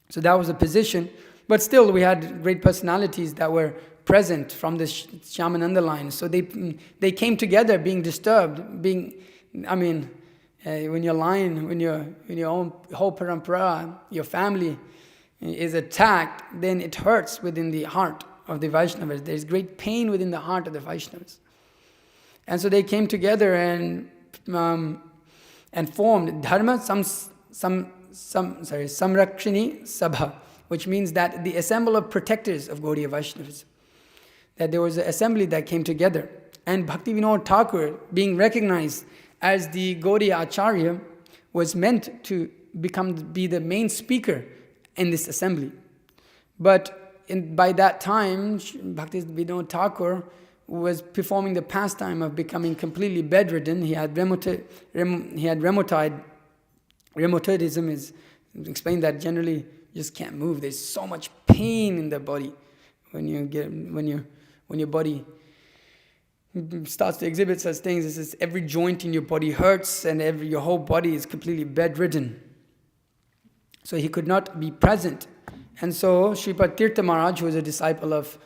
So that was a position. But still, we had great personalities that were present from the Shyamananda line. So they came together, being disturbed, when your own whole parampara, your family is attacked, then it hurts within the heart of the Vaishnavas. There's great pain within the heart of the Vaishnavas. And so they came together and and formed Dharma Samrakshini Sabha, which means that the assembly of protectors of Gaudiya Vaishnavas. That there was an assembly that came together. And Bhaktivinoda Thakur, being recognized as the Gaudiya Acharya, was meant to be the main speaker in this assembly. But by that time, Bhaktivinoda Thakur was performing the pastime of becoming completely bedridden. He had rheumatism. Is explained that generally you just can't move. There's so much pain in the body when your body starts to exhibit such things. It's just every joint in your body hurts and your whole body is completely bedridden. So he could not be present. And so Sripad Tirtha Maharaj, who was a disciple of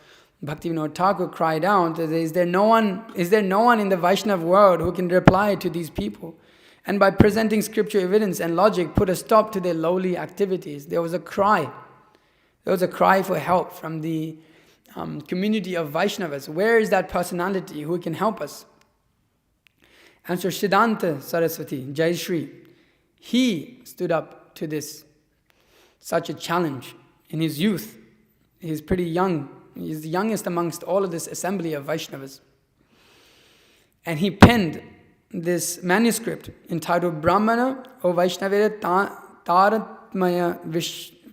Bhaktivinoda Thakur, cried out, is there no one in the Vaishnava world who can reply to these people? And by presenting scripture evidence and logic, put a stop to their lowly activities. There was a cry. There was a cry for help from the community of Vaishnavas. Where is that personality who can help us? And so Siddhanta Sarasvati, Jai Shri, he stood up to such a challenge in his youth. He's pretty young. He's the youngest amongst all of this assembly of Vaishnavas. And he penned this manuscript entitled Brahmana o Vaishnavira Taratmaya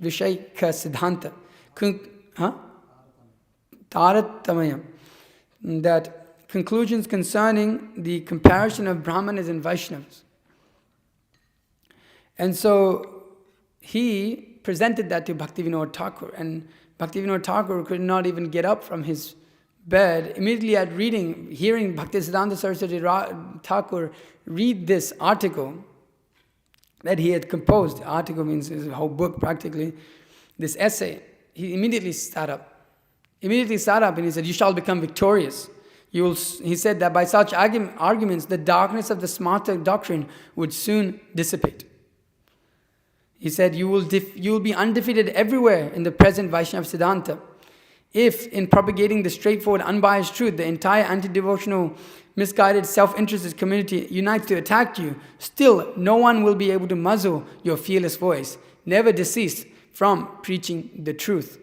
Vishayka Siddhanta. Taratmaya. That conclusions concerning the comparison of Brahmanas and Vaishnavas. And so he presented that to Bhaktivinoda Thakur, and Bhaktivinoda Thakur could not even get up from his bed. Immediately at hearing Bhaktisiddhanta Saraswati Thakur read this article that he had composed. Article means his whole book practically. This essay. He immediately sat up. And he said, "You shall become victorious." He said that by such arguments, the darkness of the Smarta doctrine would soon dissipate. He said, you will be undefeated everywhere in the present Vaishnava Siddhanta. If, in propagating the straightforward, unbiased truth, the entire anti-devotional, misguided, self-interested community unites to attack you, still no one will be able to muzzle your fearless voice. Never desist from preaching the truth.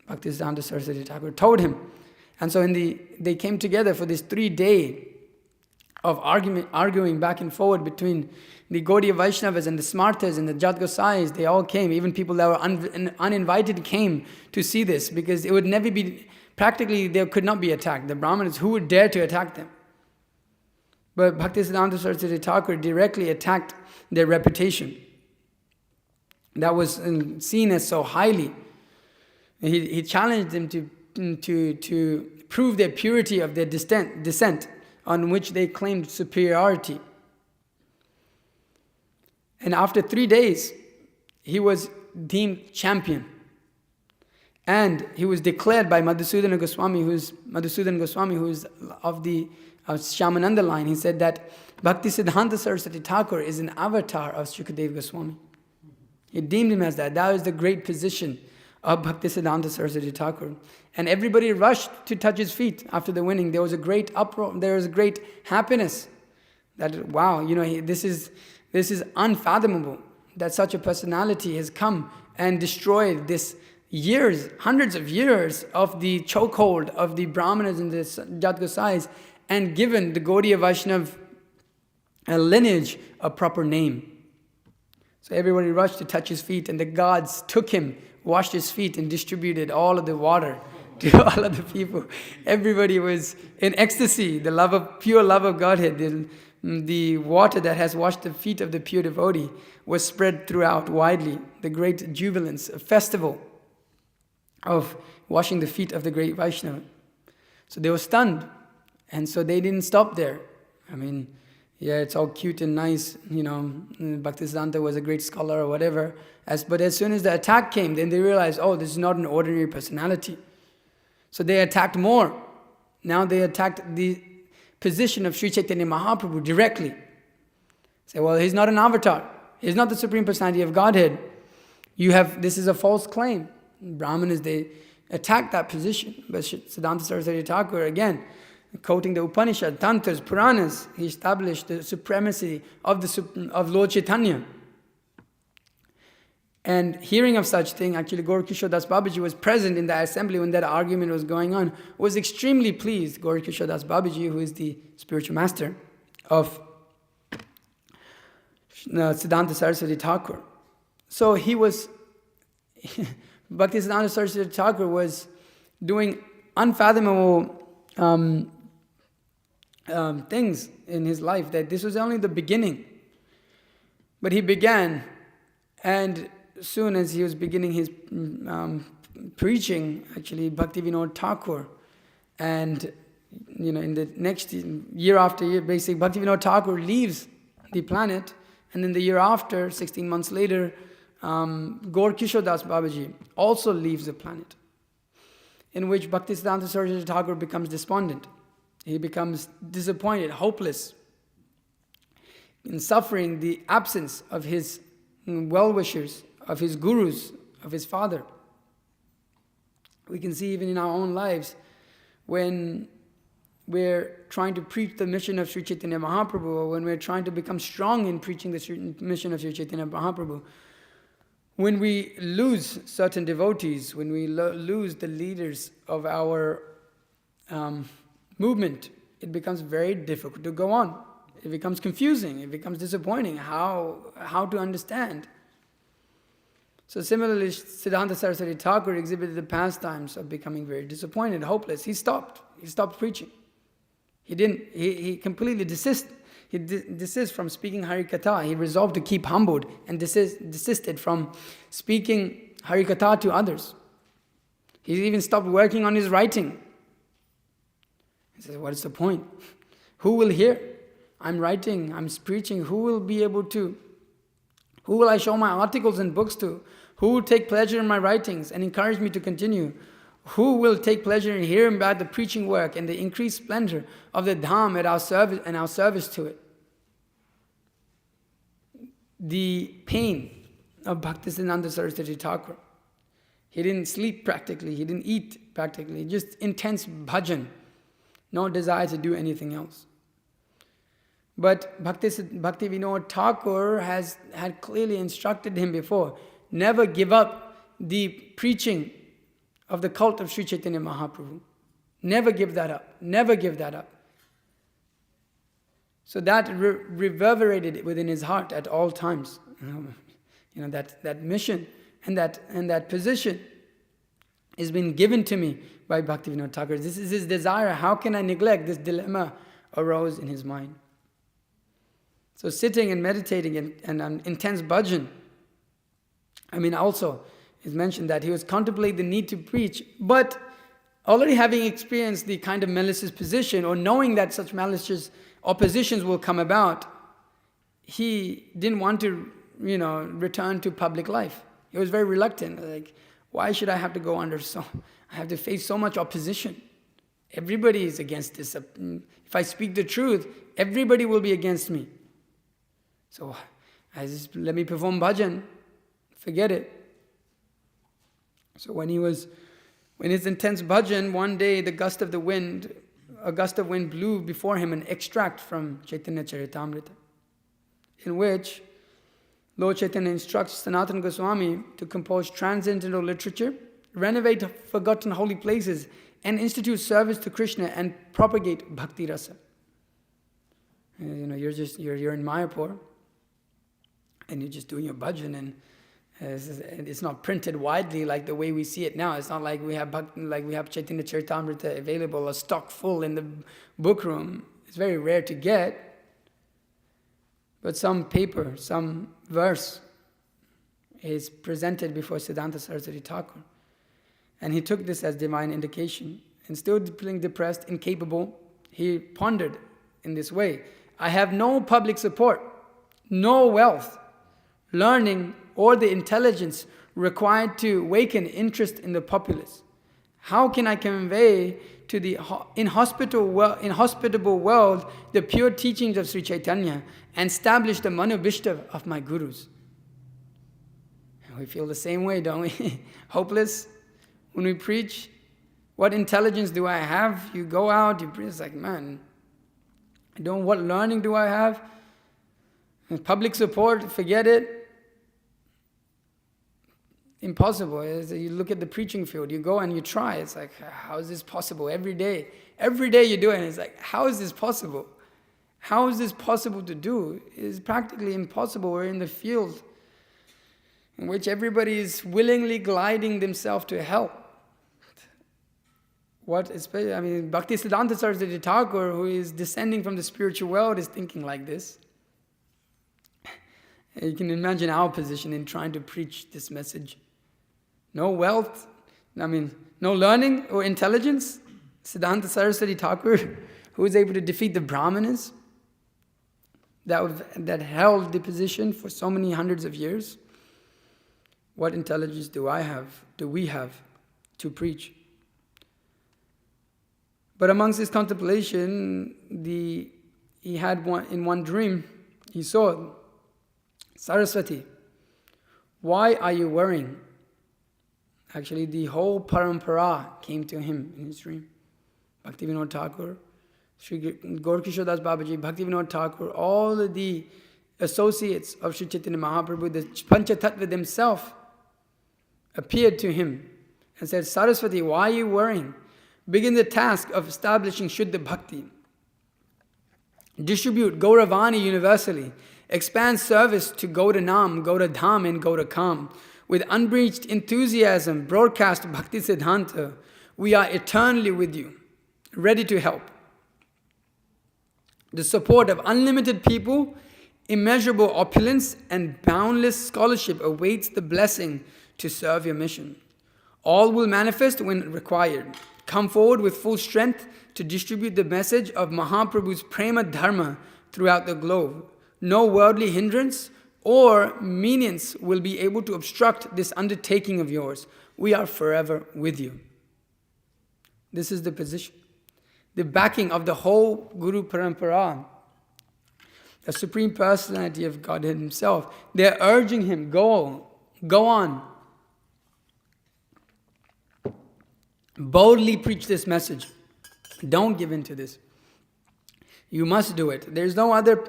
Bhaktisiddhanta Saraswati Thakur told him. And so they came together for this 3-day of arguing back and forward between the Gaudiya Vaishnavas and the Smartas and the Jat Gosais. They all came. Even people that were uninvited came to see this, because it would never be, practically they could not be attacked. The Brahmanas, who would dare to attack them? But Bhaktisiddhanta Saraswati Thakur directly attacked their reputation. That was seen as so highly. He challenged them to prove their purity of their descent, on which they claimed superiority. And after 3 days, he was deemed champion. And he was declared by Madhusudana Goswami, who is of the Shyamananda line. He said that Bhaktisiddhanta Saraswati Thakur is an avatar of Shukadeva Goswami. He deemed him as that. That was the great position of Bhaktisiddhanta Saraswati Thakur. And everybody rushed to touch his feet after the winning. There was a great uproar, there was a great happiness. That, wow, this is unfathomable, that such a personality has come and destroyed this hundreds of years of the chokehold of the Brahmanas and the Jat Gosais, and given the Gaudiya Vaishnav lineage a proper name. So everybody rushed to touch his feet, and the gods took him, washed his feet, and distributed all of the water to all of the people. Everybody was in ecstasy, pure love of Godhead. The water that has washed the feet of the pure devotee was spread throughout widely. The great jubilance, a festival of washing the feet of the great Vaishnava. So they were stunned. And so they didn't stop there. It's all cute and nice, Bhaktisiddhanta was a great scholar or whatever. But as soon as the attack came, then they realized, this is not an ordinary personality. So they attacked more. Now they attacked the position of Sri Chaitanya Mahaprabhu directly. Say, he's not an avatar. He's not the Supreme Personality of Godhead. This is a false claim. Brahmanas, they attacked that position. But Siddhanta Saraswati Thakur, again, quoting the Upanishad, Tantras, Puranas, he established the supremacy of Lord Chaitanya. And hearing of such thing, actually Gaur Kishore Das Babaji was present in the assembly when that argument was going on, was extremely pleased. Gaur Kishore Das Babaji, who is the spiritual master of Siddhanta Saraswati Thakur. So he was, Bhaktisiddhanta Saraswati Thakur was doing unfathomable things in his life, that this was only the beginning. But he began, and soon as he was beginning his preaching, actually Bhaktivinoda Thakur, and in the next year after year, basically Bhaktivinoda Thakur leaves the planet, and then the year after, 16 months later, Gaur Kishore Das Babaji also leaves the planet, in which Bhaktisiddhanta Saraswati Thakur becomes despondent. He becomes disappointed, hopeless, in suffering the absence of his well-wishers, of his gurus, of his father. We can see even in our own lives, when we're trying to preach the mission of Sri Chaitanya Mahaprabhu, or when we're trying to become strong in preaching the mission of Sri Chaitanya Mahaprabhu, when we lose certain devotees, when we lose the leaders of our movement, it becomes very difficult to go on. It becomes confusing, it becomes disappointing how to understand. So similarly, Siddhanta Saraswati Thakur exhibited the pastimes of becoming very disappointed, hopeless. He stopped preaching. He completely desisted. He desisted from speaking Harikatha. He resolved to keep humbled and desisted from speaking Harikatha to others. He even stopped working on his writing. He says, what is the point? Who will hear? I'm writing, I'm preaching. Who will be able to? Who will I show my articles and books to? Who will take pleasure in my writings and encourage me to continue? Who will take pleasure in hearing about the preaching work and the increased splendor of the Dham at our service and our service to it? The pain of Bhaktisiddhanta Saraswati Thakur. He didn't sleep practically, he didn't eat practically, just intense bhajan, no desire to do anything else. But Bhaktivinoda Thakur had clearly instructed him before, never give up the preaching of the cult of Sri Chaitanya Mahaprabhu. Never give that up. Never give that up. So that reverberated within his heart at all times. That mission and that position has been given to me by Bhaktivinoda Thakur. This is his desire. How can I neglect? This dilemma arose in his mind. So sitting and meditating and an intense bhajan. Also, it's mentioned that he was contemplating the need to preach, but already having experienced the kind of malicious position, or knowing that such malicious oppositions will come about, he didn't want to, return to public life. He was very reluctant. Like, why should I have to go under I have to face so much opposition? Everybody is against this. If I speak the truth, everybody will be against me. So, let me perform bhajan. Forget it. So when his intense bhajan, one day a gust of wind blew before him an extract from Chaitanya Charitamrita, in which Lord Chaitanya instructs Sanatana Goswami to compose transcendental literature, renovate forgotten holy places, and institute service to Krishna and propagate bhakti rasa. You're in Mayapur, and you're just doing your bhajan, and it's not printed widely like the way we see it now. It's not like we have Chaitanya Charitamrita available, a stock full in the book room. It's very rare to get. But some paper, some verse is presented before Siddhanta Saraswati Thakur. And he took this as divine indication. And still feeling depressed, incapable, he pondered in this way: I have no public support, no wealth, learning, or the intelligence required to awaken interest in the populace. How can I convey to the inhospitable world the pure teachings of Sri Chaitanya and establish the manubhishta of my gurus? And we feel the same way, don't we? Hopeless when we preach. What intelligence do I have? You go out, it's like, man, what learning do I have? Public support, forget it. Impossible. You look at the preaching field, you go and you try. It's like, how is this possible? Every day you do it, and it's like, how is this possible? How is this possible to do? It's practically impossible. We're in the field in which everybody is willingly gliding themselves to hell. Bhaktisiddhanta Sarasvati Thakur, who is descending from the spiritual world, is thinking like this. You can imagine our position in trying to preach this message. No wealth, no learning or intelligence. Siddhanta Saraswati Thakur, who was able to defeat the Brahmanas that held the position for so many hundreds of years. What intelligence do we have to preach? But amongst his contemplation, he had one dream, he saw, Sarasvati, why are you worrying? Actually, the whole parampara came to him in his dream. Bhaktivinoda Thakur, Sri Gaurkishore Das Babaji, Bhaktivinoda Thakur, all of the associates of Sri Chaitanya Mahaprabhu, the Panchatattva themselves, appeared to him and said, Sarasvati, why are you worrying? Begin the task of establishing Shuddha Bhakti. Distribute Gauravani universally. Expand service to Gaura Nam, Gaura Dham and Gaura Kam. With unbreached enthusiasm, broadcast Bhaktisiddhanta. We are eternally with you, ready to help. The support of unlimited people, immeasurable opulence, and boundless scholarship awaits the blessing to serve your mission. All will manifest when required. Come forward with full strength to distribute the message of Mahaprabhu's Prema Dharma throughout the globe. No worldly hindrance or meanness will be able to obstruct this undertaking of yours. We are forever with you. This is the position. The backing of the whole Guru Parampara, the Supreme Personality of Godhead Himself. They're urging him, go on. Boldly preach this message. Don't give in to this. You must do it. There's no other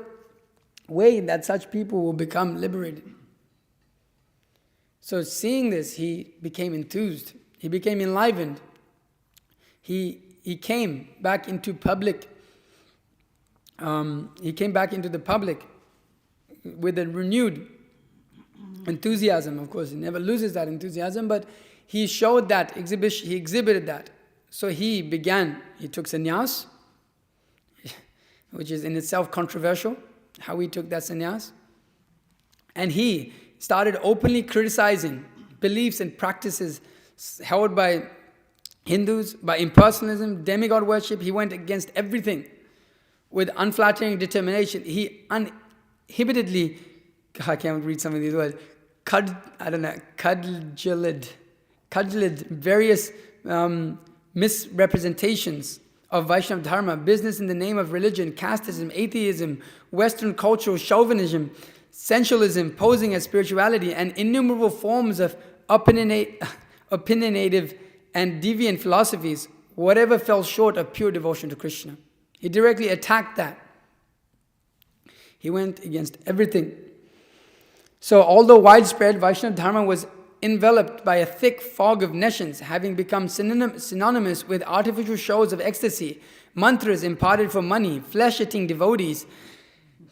way that such people will become liberated. So seeing this, he became enthused. He became enlivened. He came back into public. He came back into the public with a renewed enthusiasm. Of course, he never loses that enthusiasm, but he showed that exhibition. He exhibited that. So he took sannyas, which is in itself controversial, how he took that sannyas. And he started openly criticizing beliefs and practices held by Hindus, by impersonalism, demigod worship. He went against everything with unflattering determination. He uninhibitedly, I can't read some of these words, cudgeled various misrepresentations of Vaishnava Dharma, business in the name of religion, casteism, atheism, Western cultural chauvinism, sensualism, posing as spirituality, and innumerable forms of opinionative and deviant philosophies, whatever fell short of pure devotion to Krishna. He directly attacked that. He went against everything. So although widespread, Vaishnava Dharma was enveloped by a thick fog of nescience, having become synonymous with artificial shows of ecstasy, mantras imparted for money, flesh-eating devotees,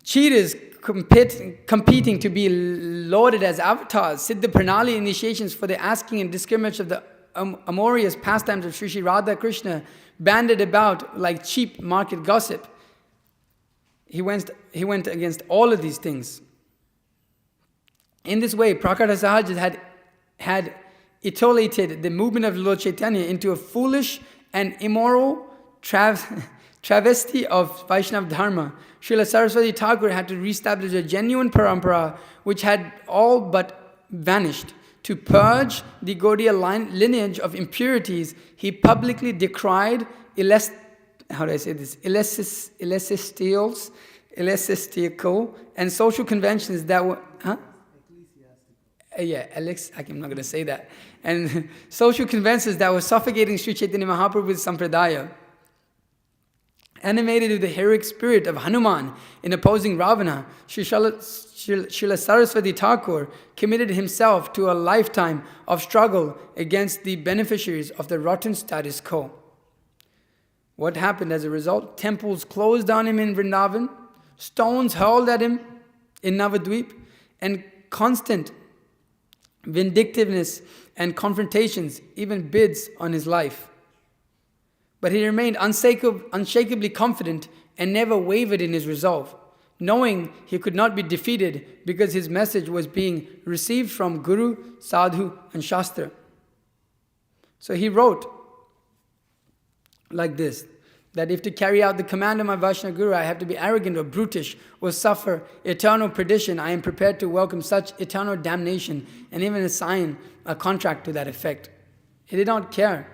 cheaters competing to be lauded as avatars, Siddha Pranali initiations for the asking and discrimination of the amorous pastimes of Sri Sri Radha Krishna, banded about like cheap market gossip. He went against all of these things. In this way, Prakata Sahaj had etiolated the movement of Lord Chaitanya into a foolish and immoral travesty of Vaishnava Dharma. Srila Saraswati Thakur had to reestablish a genuine parampara which had all but vanished. To purge the Gaudiya lineage of impurities, he publicly decried ecclesiastical and social conventions that were... I'm not going to say that. and social conventions that were suffocating Sri Chaitanya Mahaprabhu's Sampradaya. Animated with the heroic spirit of Hanuman in opposing Ravana, Srila Sarasvati Thakur committed himself to a lifetime of struggle against the beneficiaries of the rotten status quo. What happened as a result? Temples closed on him in Vrindavan, stones hurled at him in Navadvip, and constant vindictiveness and confrontations, even bids on his life. But he remained unshakably confident and never wavered in his resolve, knowing he could not be defeated because his message was being received from Guru, Sadhu, and Shastra. So he wrote like this, that if to carry out the command of my Vaishnava Guru, I have to be arrogant or brutish or suffer eternal perdition, I am prepared to welcome such eternal damnation and even assign a contract to that effect. He did not care.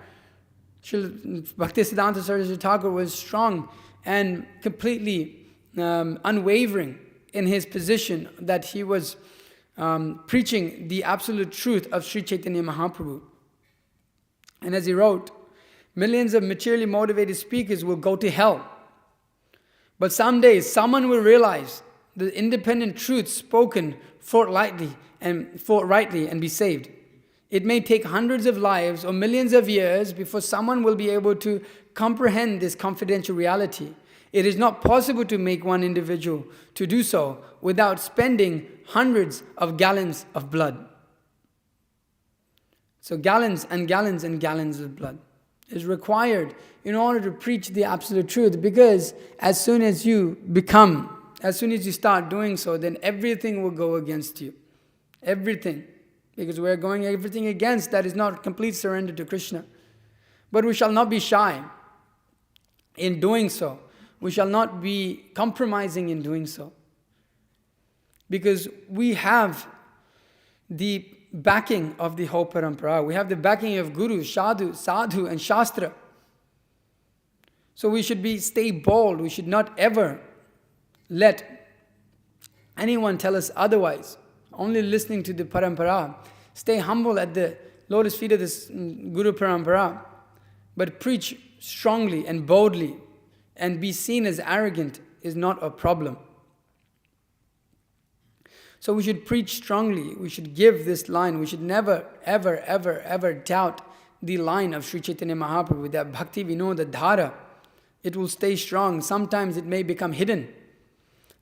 Bhaktisiddhanta Saraswati Thakur was strong and completely unwavering in his position that he was preaching the absolute truth of Sri Chaitanya Mahaprabhu. And as he wrote, millions of materially motivated speakers will go to hell. But someday someone will realize the independent truth spoken forthrightly and be saved. It may take hundreds of lives or millions of years before someone will be able to comprehend this confidential reality. It is not possible to make one individual to do so without spending hundreds of gallons of blood. So gallons and gallons and gallons of blood is required in order to preach the absolute truth, because as soon as you start doing so, then everything will go against you. Everything. Because we are going everything against, that is not complete surrender to Krishna. But we shall not be shy in doing so. We shall not be compromising in doing so. Because we have the backing of the whole parampara. We have the backing of Guru, Sadhu and Shastra. So we should stay bold. We should not ever let anyone tell us otherwise. Only listening to the parampara. Stay humble at the lotus feet of this Guru parampara. But preach strongly and boldly. And be seen as arrogant is not a problem. So we should preach strongly. We should give this line. We should never, ever, ever, ever doubt the line of Sri Chaitanya Mahaprabhu, that Bhakti Vinoda Dhara. It will stay strong. Sometimes it may become hidden.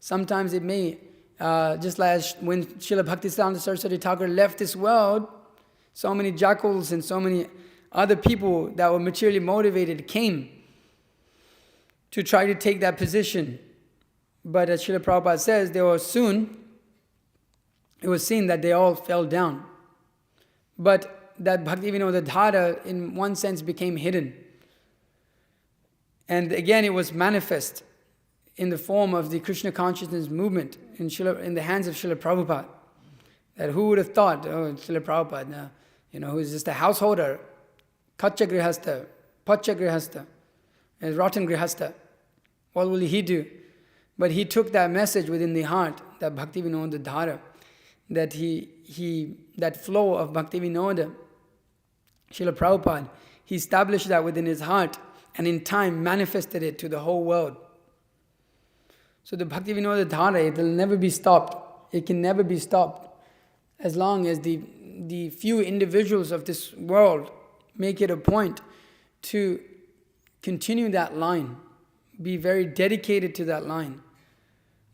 Sometimes it may, just like when Srila Bhaktisiddhanta Saraswati Thakur left this world, so many jackals and so many other people that were materially motivated came to try to take that position. But as Srila Prabhupada says, it was seen that they all fell down. But that Bhakti Vinoda Dhara in one sense became hidden. And again it was manifest in the form of the Krishna consciousness movement in the hands of Srila Prabhupada. That who would have thought, Srila Prabhupada, who is just a householder, Kacha Grihastha, Pacha Grihastha, a rotten Grihastha, what will he do? But he took that message within the heart, that Bhakti Vinoda Dhara, that that flow of Bhakti Vinoda, Srila Prabhupada, he established that within his heart and in time manifested it to the whole world. So the Bhakti Vinoda Dhara, it will never be stopped. It can never be stopped as long as the few individuals of this world make it a point to continue that line, be very dedicated to that line,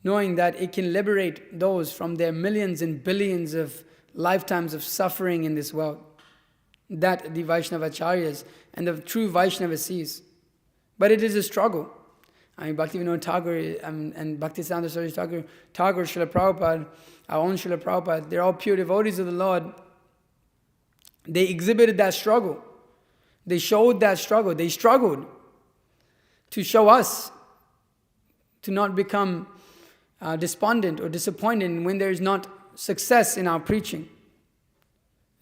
knowing that it can liberate those from their millions and billions of lifetimes of suffering in this world. That the Vaishnavacharyas and the true Vaishnava sees. But it is a struggle. Bhakti Vinoda Thakur and Bhaktisiddhanta Saraswati Thakur, Srila Prabhupada, our own Srila Prabhupada, they're all pure devotees of the Lord. They exhibited that struggle. They showed that struggle. They struggled to show us to not become despondent or disappointed when there is not success in our preaching.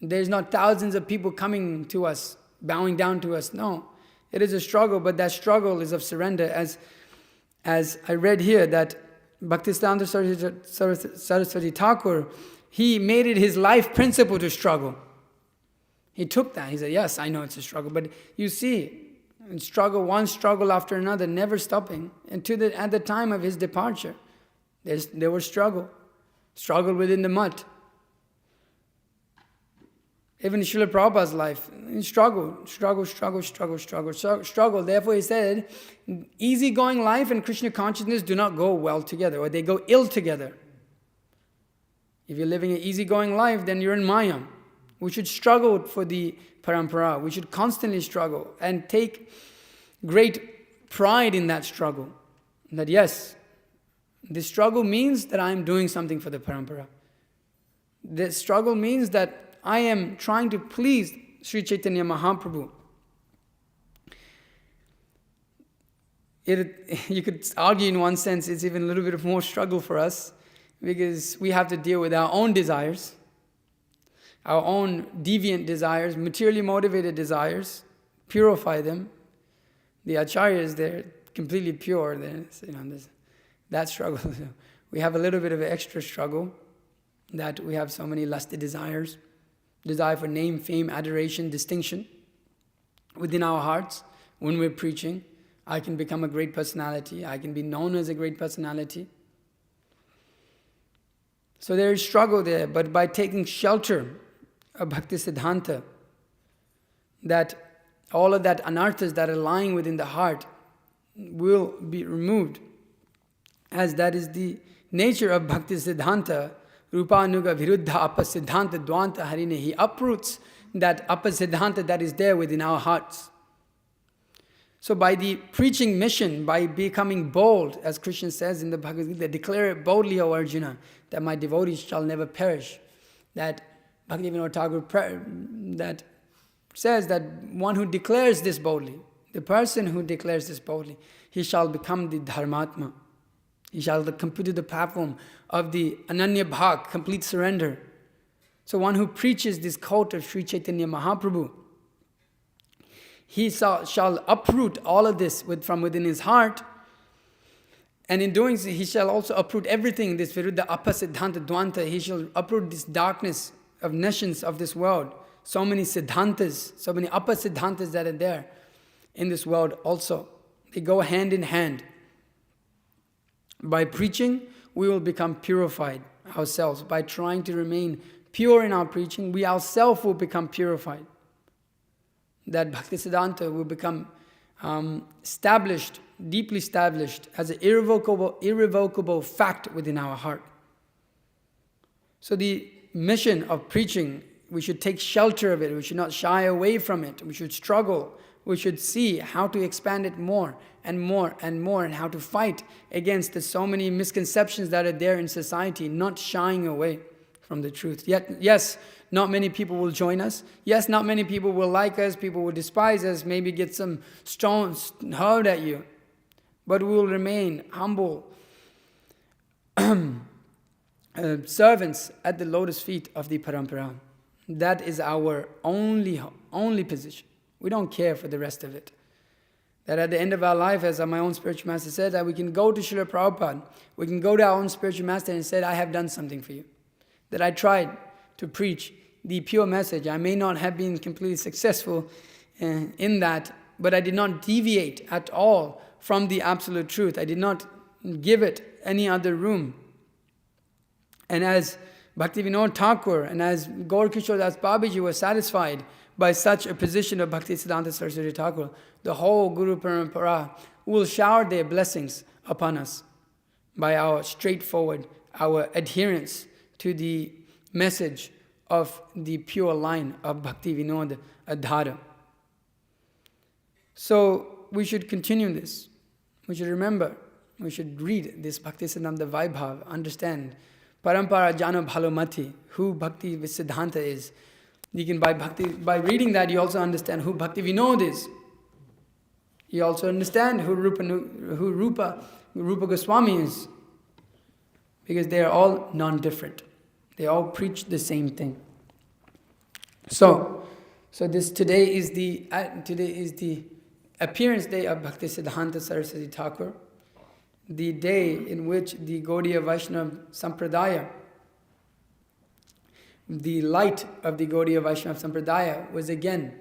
There's not thousands of people coming to us, bowing down to us. No, it is a struggle, but that struggle is of surrender. As I read here that Bhaktisiddhanta Saraswati Thakur, he made it his life principle to struggle. He took that. He said, yes, I know it's a struggle. But you see, one struggle after another, never stopping. And at the time of his departure, there was struggle within the mud. Even Srila Prabhupada's life, struggle. Therefore he said, easygoing life and Krishna consciousness do not go well together, or they go ill together. If you're living an easygoing life, then you're in Maya. We should struggle for the parampara. We should constantly struggle and take great pride in that struggle. That yes, this struggle means that I am doing something for the parampara. This struggle means that I am trying to please Sri Chaitanya Mahaprabhu. You could argue in one sense it's even a little bit of more struggle for us, because we have to deal with our own desires, our own deviant desires, materially motivated desires, purify them. The acharyas, they're completely pure. That struggle. We have a little bit of an extra struggle, that we have so many lusty desires. Desire for name, fame, adoration, distinction within our hearts. When we're preaching, I can become a great personality. I can be known as a great personality. So there is struggle there, but by taking shelter of Bhaktisiddhanta, that all of that anarthas that are lying within the heart will be removed, as that is the nature of Bhaktisiddhanta. Rupanuga viruddha apasiddhanta dvanta harine. He uproots that apasiddhanta that is there within our hearts. So by the preaching mission, by becoming bold, as Krishna says in the Bhagavad Gita, declare it boldly, O Arjuna, that my devotees shall never perish. That Bhaktivinoda Thakur that says that one who declares this boldly, the person who declares this boldly, he shall become the Dharmatma. He shall come to the platform of the Ananya Bhak, complete surrender. So one who preaches this quote of Sri Chaitanya Mahaprabhu, he shall uproot all of this from within his heart, and in doing so, he shall also uproot everything, this viruddha apasiddhanta dvanta. He shall uproot this darkness of nations of this world. So many siddhantas, so many apasiddhantas that are there in this world also. They go hand in hand. By preaching, we will become purified ourselves. By trying to remain pure in our preaching, we ourselves will become purified. That Bhaktisiddhanta will become established, deeply established as an irrevocable fact within our heart. So the mission of preaching, we should take shelter of it. We should not shy away from it. We should struggle. We should see how to expand it more and more and more, and how to fight against the so many misconceptions that are there in society, not shying away from the truth. Yet, yes, not many people will join us. Yes, not many people will like us. People will despise us, maybe get some stones hurled at you. But we will remain humble servants at the lotus feet of the parampara. That is our only position. We don't care for the rest of it. That at the end of our life, as my own spiritual master said, that we can go to Srila Prabhupada, we can go to our own spiritual master and say, I have done something for you. That I tried to preach the pure message. I may not have been completely successful in that, but I did not deviate at all from the absolute truth. I did not give it any other room. And as Bhaktivinoda Thakur and as Gaur Kishore Das Babaji were satisfied by such a position of Bhaktisiddhanta Saraswati Thakur, the whole Guru Parampara will shower their blessings upon us by our straightforward, our adherence to the message of the pure line of Bhaktivinoda Adhara. So we should continue this. We should remember, we should read this Bhaktisiddhanta Vaibhav, understand Parampara Jana Bhalomati, who Bhakti Siddhanta is. You can by reading that, you also understand who Bhakti Vinod is. You also understand who Rupa Goswami is. Because they are all non-different. They all preach the same thing. So today is the appearance day of Bhaktisiddhanta Saraswati Thakur, the day in which the Gaudiya Vaishnava Sampradaya the light of the Gaudiya Vaishnava Sampradaya was again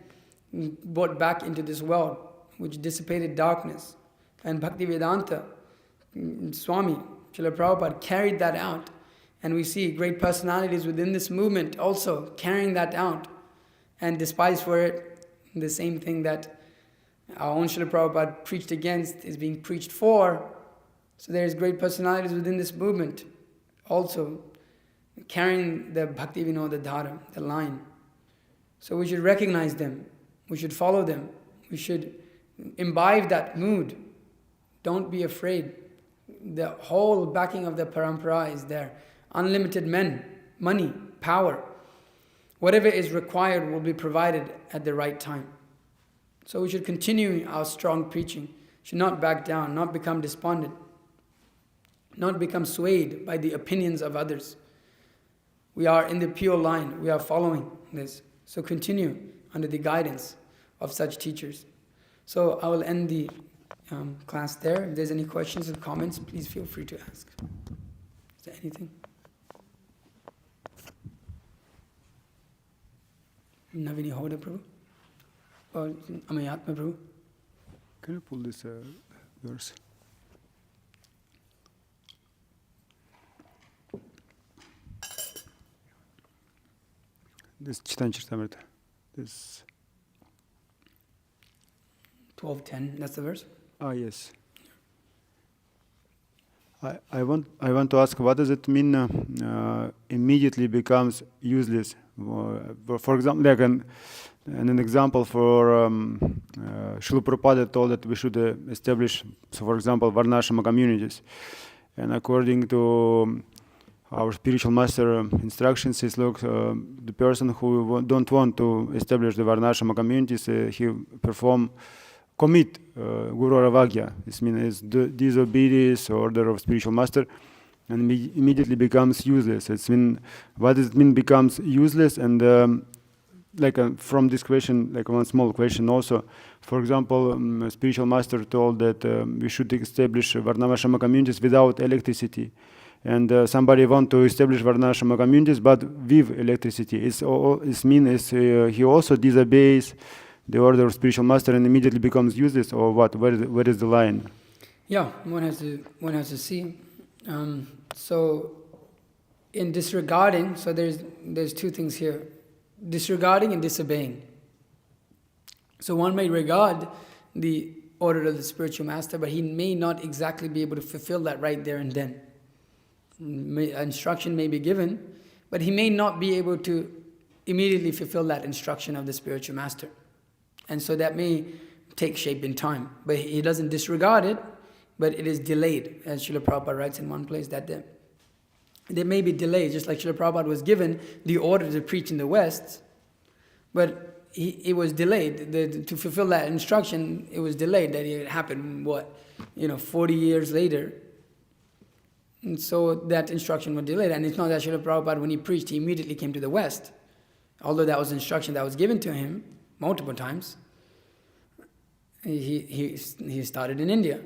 brought back into this world, which dissipated darkness. And Bhaktivedanta Swami, Srila Prabhupada, carried that out. And we see great personalities within this movement also carrying that out. And despised for it, the same thing that our own Srila Prabhupada preached against is being preached for. So there's great personalities within this movement also carrying the Bhakti Vinoda Dhara, the line. So we should recognize them. We should follow them. We should imbibe that mood. Don't be afraid. The whole backing of the parampara is there. Unlimited men, money, power. Whatever is required will be provided at the right time. So we should continue our strong preaching. Should not back down, not become despondent, not become swayed by the opinions of others. We are in the pure line. We are following this. So continue under the guidance of such teachers. So I will end the class there. If there's any questions or comments, please feel free to ask. Is there anything? Navini Hoda Prabhu? Or Amayatma Prabhu? Can you pull this verse? This Chaitanya Charitamrita. This 12:10, that's the verse? Yes. I want to ask, what does it mean immediately becomes useless? For example, like an example for Srila Prabhupada told that we should establish, so for example, Varnashrama communities. And according to our spiritual master instructions is, look, the person who don't want to establish the Varnashrama communities, he commit Guru Ravagya. This means disobedience order of spiritual master, and immediately becomes useless. What does it mean becomes useless? And from this question, like one small question also. For example, spiritual master told that we should establish Varnashrama communities without electricity. And somebody want to establish Varnashrama communities, but with electricity. It means he also disobeys the order of spiritual master and immediately becomes useless, or what? Where is the line? Yeah, one has to see. So, in disregarding, so there's two things here: disregarding and disobeying. So one may regard the order of the spiritual master, but he may not exactly be able to fulfill that right there and then. Instruction may be given, but he may not be able to immediately fulfill that instruction of the spiritual master. And so that may take shape in time. But he doesn't disregard it, but it is delayed. As Srila Prabhupada writes in one place that there may be delays, just like Srila Prabhupada was given the order to preach in the West, but it was delayed. To fulfill that instruction, it was delayed. That it happened, 40 years later. And so that instruction was delayed. And it's not that Srila Prabhupada, when he preached, he immediately came to the West. Although that was instruction that was given to him multiple times. He started in India.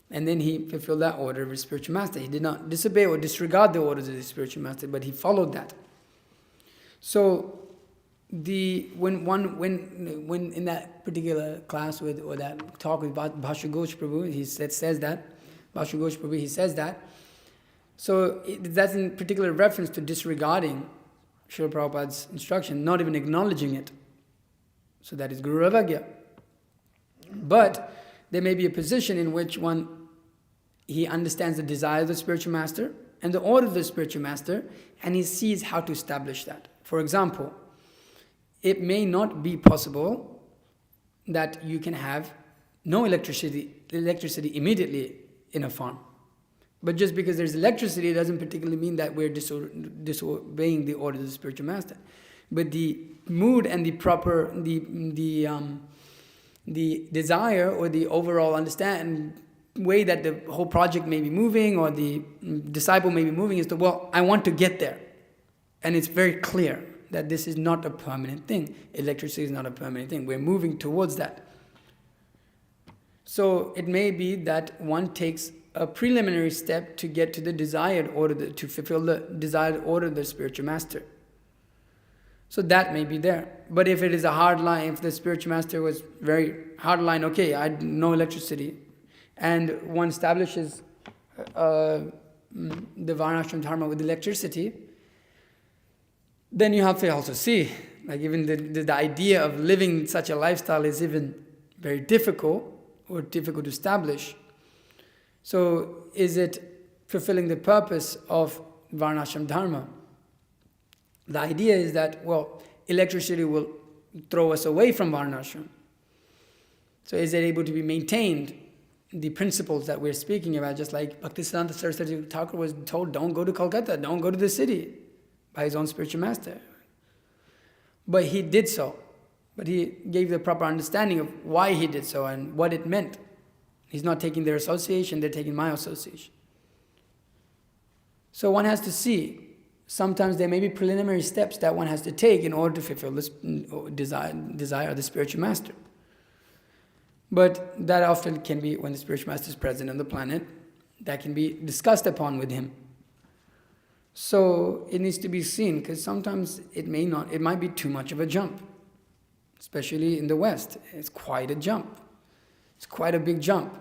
And then he fulfilled that order of his spiritual master. He did not disobey or disregard the orders of his spiritual master, but he followed that. So when in that particular class or that talk with Bhashu Ghosh Prabhu, he says that. Bhashu Ghosh Prabhu, he says that. So that's in particular reference to disregarding Srila Prabhupada's instruction, not even acknowledging it. So that is Guru Ravagya. But there may be a position in which he understands the desire of the spiritual master and the order of the spiritual master, and he sees how to establish that. For example, it may not be possible that you can have no electricity immediately in a farm. But just because there's electricity doesn't particularly mean that we're disobeying the order of the spiritual master. But the mood and the proper, the desire or the overall way that the whole project may be moving or the disciple may be moving is I want to get there. And it's very clear that this is not a permanent thing. Electricity is not a permanent thing. We're moving towards that. So it may be that one takes a preliminary step to get to the desired order, to fulfill the desired order of the spiritual master. So that may be there. But if it is a hard line, if the spiritual master was very hard line, okay, I know electricity, and one establishes the Varnashram Dharma with electricity, then you have to also see, like even the idea of living such a lifestyle is even very difficult or difficult to establish. So is it fulfilling the purpose of Varnashram Dharma? The idea is that, well, electricity will throw us away from Varnashram. So is it able to be maintained? The principles that we're speaking about, just like Bhaktisiddhanta Sarasvati Thakur was told, don't go to Kolkata, don't go to the city, by his own spiritual master. But he did so. But he gave the proper understanding of why he did so and what it meant. He's not taking their association, they're taking my association. So one has to see. Sometimes there may be preliminary steps that one has to take in order to fulfill this desire of the spiritual master. But that often can be, when the spiritual master is present on the planet, that can be discussed upon with him. So it needs to be seen, because sometimes it might be too much of a jump. Especially in the West, it's quite a jump. It's quite a big jump.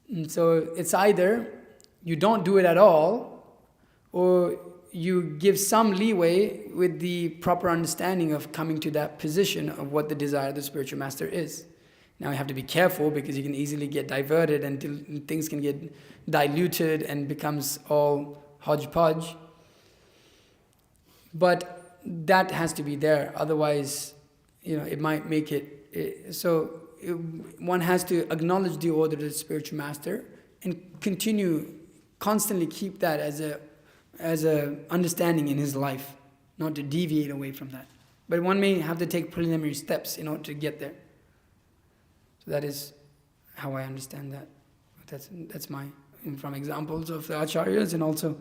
And so it's either you don't do it at all, or you give some leeway with the proper understanding of coming to that position of what the desire of the spiritual master is. Now you have to be careful, because you can easily get diverted and things can get diluted and becomes all hodgepodge. But that has to be there, otherwise, it might make it. One has to acknowledge the order of the spiritual master and constantly keep that as a understanding in his life, not to deviate away from that. But one may have to take preliminary steps in order to get there. So that is how I understand that. That's from examples of the acharyas and also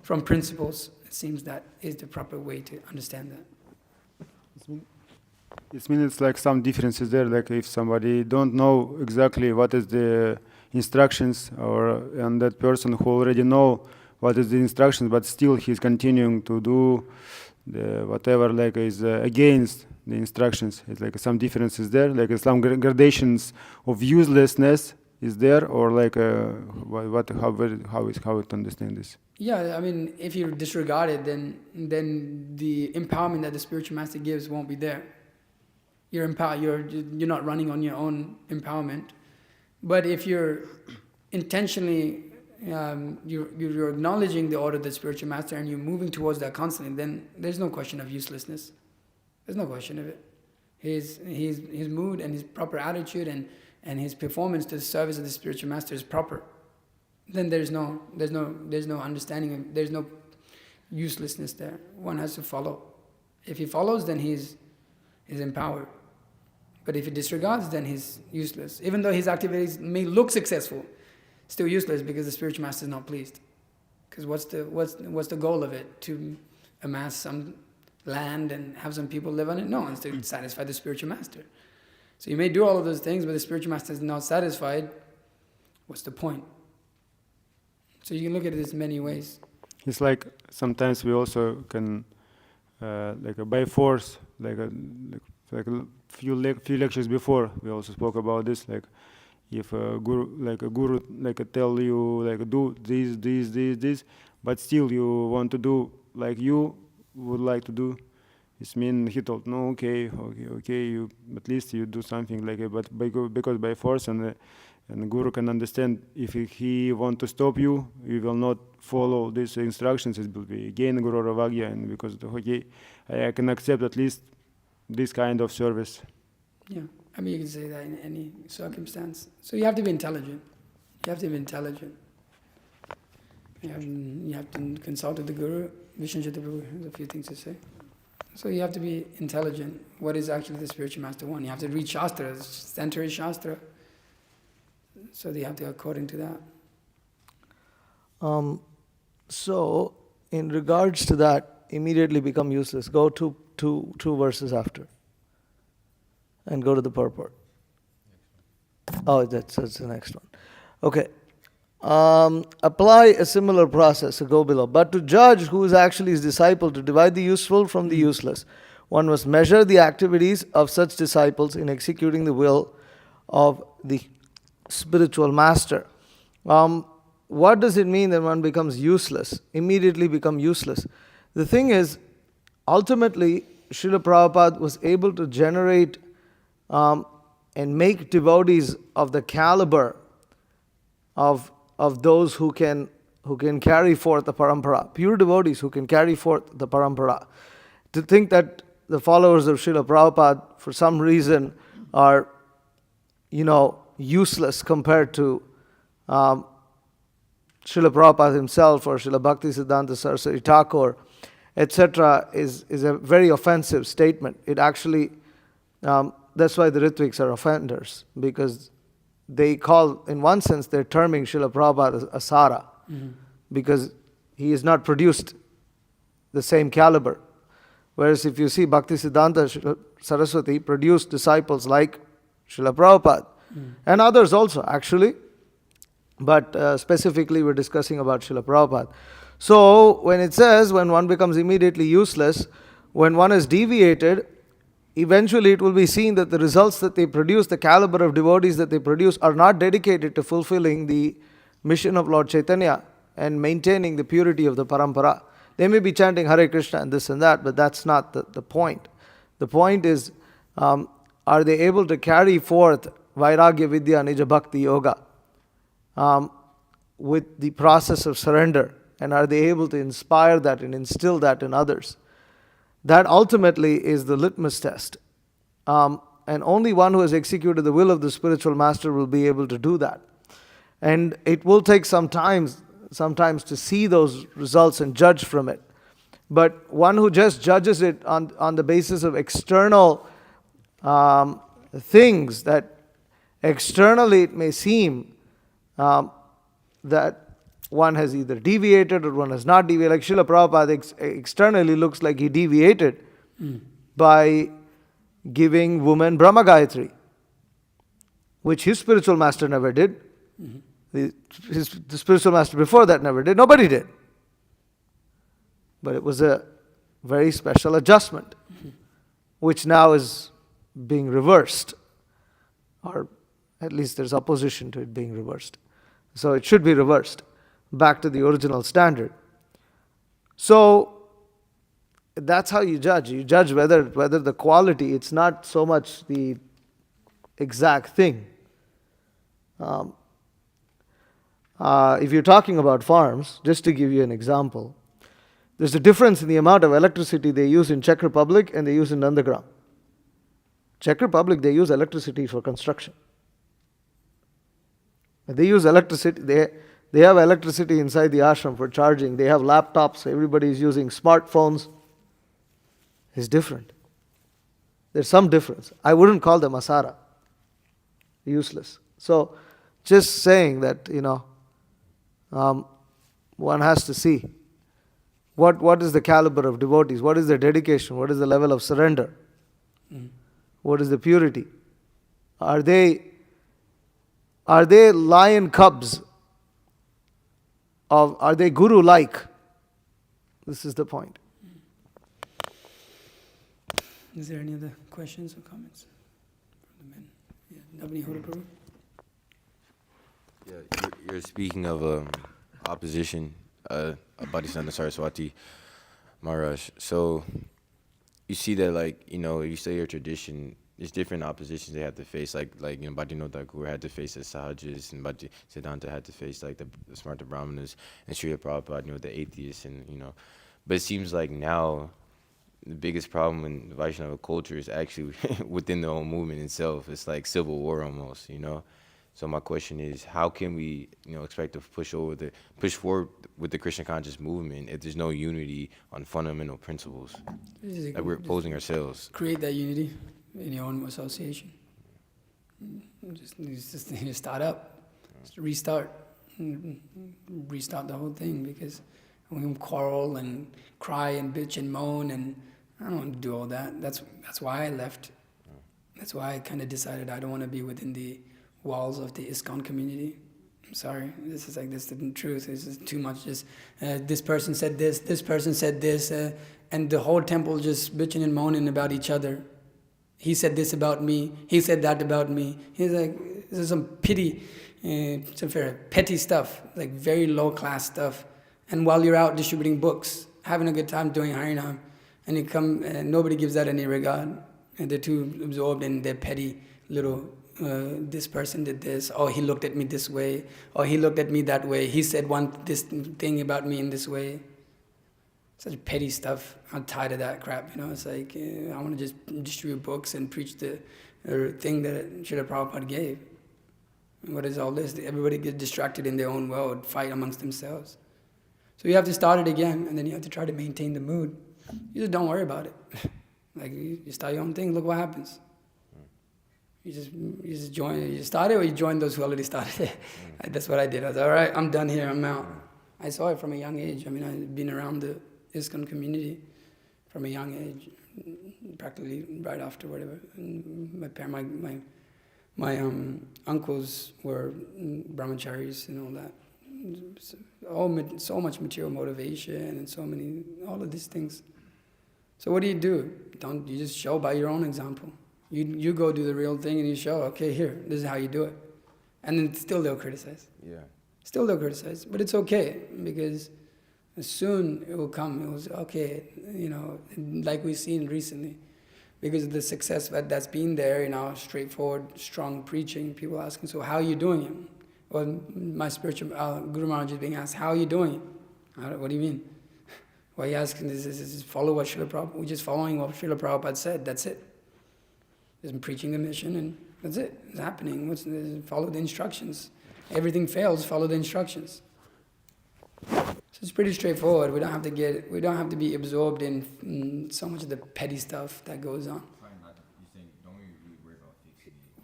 from principles. It seems that is the proper way to understand that. It means it's like some differences there, like if somebody don't know exactly what is the instructions, and that person who already know what is the instructions, but still he's continuing to do whatever like is against the instructions. It's like some differences there, like some gradations of uselessness is there, or like how to understand this? Yeah, I mean, if you disregard it, then the empowerment that the spiritual master gives won't be there. You're empowered. You're not running on your own empowerment. But if you're intentionally you're acknowledging the order of the spiritual master and you're moving towards that constantly, then there's no question of uselessness. There's no question of it. His mood and his proper attitude and his performance to the service of the spiritual master is proper. Then there's no understanding, there's no uselessness there. One has to follow. If he follows, then he's empowered. But if he disregards, then he's useless. Even though his activities may look successful, still useless, because the spiritual master is not pleased. Because what's the goal of it? To amass some land and have some people live on it? No, it's to satisfy the spiritual master. So you may do all of those things, but the spiritual master is not satisfied. What's the point? So you can look at it in many ways. It's like sometimes we also can, by force, like a few lectures before, we also spoke about this. Like if a guru tell you do this, but still you want to do like you would like to do. It means he told no, okay. You at least you do something like it, but because by force and the guru can understand if he want to stop you, you will not follow these instructions. It will be again guru ravagya, and because I can accept at least this kind of service. Yeah, I mean you can say that in any circumstance. So you have to be intelligent. You have to consult with the guru. Vishnuchitra Prabhu has a few things to say. So you have to be intelligent. What is actually the spiritual master want? You have to read Shastra. Center is Shastra. So they have to according to that. So, in regards to that, immediately become useless. Go to two verses after. And go to the purport. Oh, that's the next one. Okay. Apply a similar process, so go below. But to judge who is actually his disciple, to divide the useful from the useless, One must measure the activities of such disciples in executing the will of the spiritual master. What does it mean that one becomes useless, immediately become useless? The thing is, ultimately, Srila Prabhupada was able to generate and make devotees of the caliber of those who can carry forth the parampara, pure devotees who can carry forth the parampara. To think that the followers of Srila Prabhupada, for some reason, are, useless compared to Srila Prabhupada himself or Srila Bhaktisiddhanta Sarasvati Thakur, etc., is a very offensive statement. It actually, that's why the Ritviks are offenders, because they call, in one sense, they're terming Srila Prabhupada as Asara, because he has not produced the same caliber. Whereas if you see Bhaktisiddhanta Srila Saraswati produced disciples like Srila Prabhupada, and others also, actually. But specifically, we're discussing about Srila Prabhupada. So, when it says, when one becomes immediately useless, when one is deviated, eventually it will be seen that the results that they produce, the caliber of devotees that they produce, are not dedicated to fulfilling the mission of Lord Chaitanya and maintaining the purity of the parampara. They may be chanting Hare Krishna and this and that, but that's not the point. The point is, are they able to carry forth Vairagya Vidya Nija Bhakti Yoga with the process of surrender, and are they able to inspire that and instill that in others? That ultimately is the litmus test. And only one who has executed the will of the spiritual master will be able to do that. And it will take sometimes to see those results and judge from it. But one who just judges it on the basis of external things, that externally it may seem that one has either deviated or one has not deviated. Like Srila Prabhupada externally looks like he deviated by giving women Brahma Gayatri, which his spiritual master never did. The spiritual master before that never did. Nobody did. But it was a very special adjustment, which now is being reversed, or at least there's opposition to it being reversed. So it should be reversed back to the original standard. So that's how you judge. You judge whether the quality, it's not so much the exact thing. If you're talking about farms, just to give you an example, there's a difference in the amount of electricity they use in Czech Republic and they use in Nandagram. Czech Republic, they use electricity for construction. They use electricity, they have electricity inside the ashram for charging. They have laptops, everybody is using smartphones. It's different. There's some difference. I wouldn't call them asara, useless. So, just saying that, one has to see what is the caliber of devotees, what is their dedication, what is the level of surrender, what is the purity. Are they lion cubs? Are they guru-like? This is the point. Is there any other questions or comments from the men? Yeah, Navani Hora Prabhu? Yeah, you're speaking of opposition, Bhaktisiddhanta Saraswati Maharaj. So you see that, you say your tradition, there's different oppositions they have to face. Bhaktisiddhanta Thakur had to face the Sahajas, and Bhaktisiddhanta had to face the Smarta Brahmanas, and Srila Prabhupada, the atheists, but it seems like now the biggest problem in the Vaishnava culture is actually within the own movement itself. It's like civil war almost, So my question is, how can we, expect to push forward with the Krishna conscious movement if there's no unity on fundamental principles? Like we're opposing ourselves. Create that unity in your own association. Just need to start up, just restart the whole thing, because we can quarrel and cry and bitch and moan, and I don't want to do all that. That's why I left. That's why I kind of decided I don't want to be within the walls of the ISKCON community. sorry, this is like this the truth. This is too much. Just this person said this person said this, and the whole temple just bitching and moaning about each other. He said this about me. He said that about me. He's like, this is some pity, some very petty stuff, like very low class stuff. And while you're out distributing books, having a good time doing Harinam, and you come, and nobody gives that any regard, and they're too absorbed in their petty little. This person did this, or he looked at me this way, or he looked at me that way, he said this thing about me in this way. Such petty stuff. I'm tired of that crap, It's like, I want to just distribute books and preach the thing that Srila Prabhupada gave. What is all this? Everybody gets distracted in their own world, fight amongst themselves. So you have to start it again, and then you have to try to maintain the mood. You just don't worry about it. Like, you start your own thing, look what happens. You just join. You start it, or you join those who already started it. That's what I did. I was all right. I'm done here. I'm out. I saw it from a young age. I've been around the ISKCON community from a young age, practically right after whatever. And my uncles were brahmacharis and all that. So much material motivation and all of these things. So what do? You just show by your own example. You go do the real thing and you show, okay, here, this is how you do it. And then still they'll criticize. Yeah. Still they'll criticize. But it's okay, because soon it will come. It was okay, like we've seen recently. Because of the success that's been there in our straightforward, strong preaching, people asking, so how are you doing it? Well, my spiritual Guru Maharaj is being asked, how are you doing it? What do you mean? Why are you asking this? Is follow what Srila Prabhupada, we're just following what Srila Prabhupada said, that's it. Just preaching the mission, and that's it. It's happening. Follow the instructions. Everything fails, follow the instructions. So it's pretty straightforward. We don't have to be absorbed in so much of the petty stuff that goes on.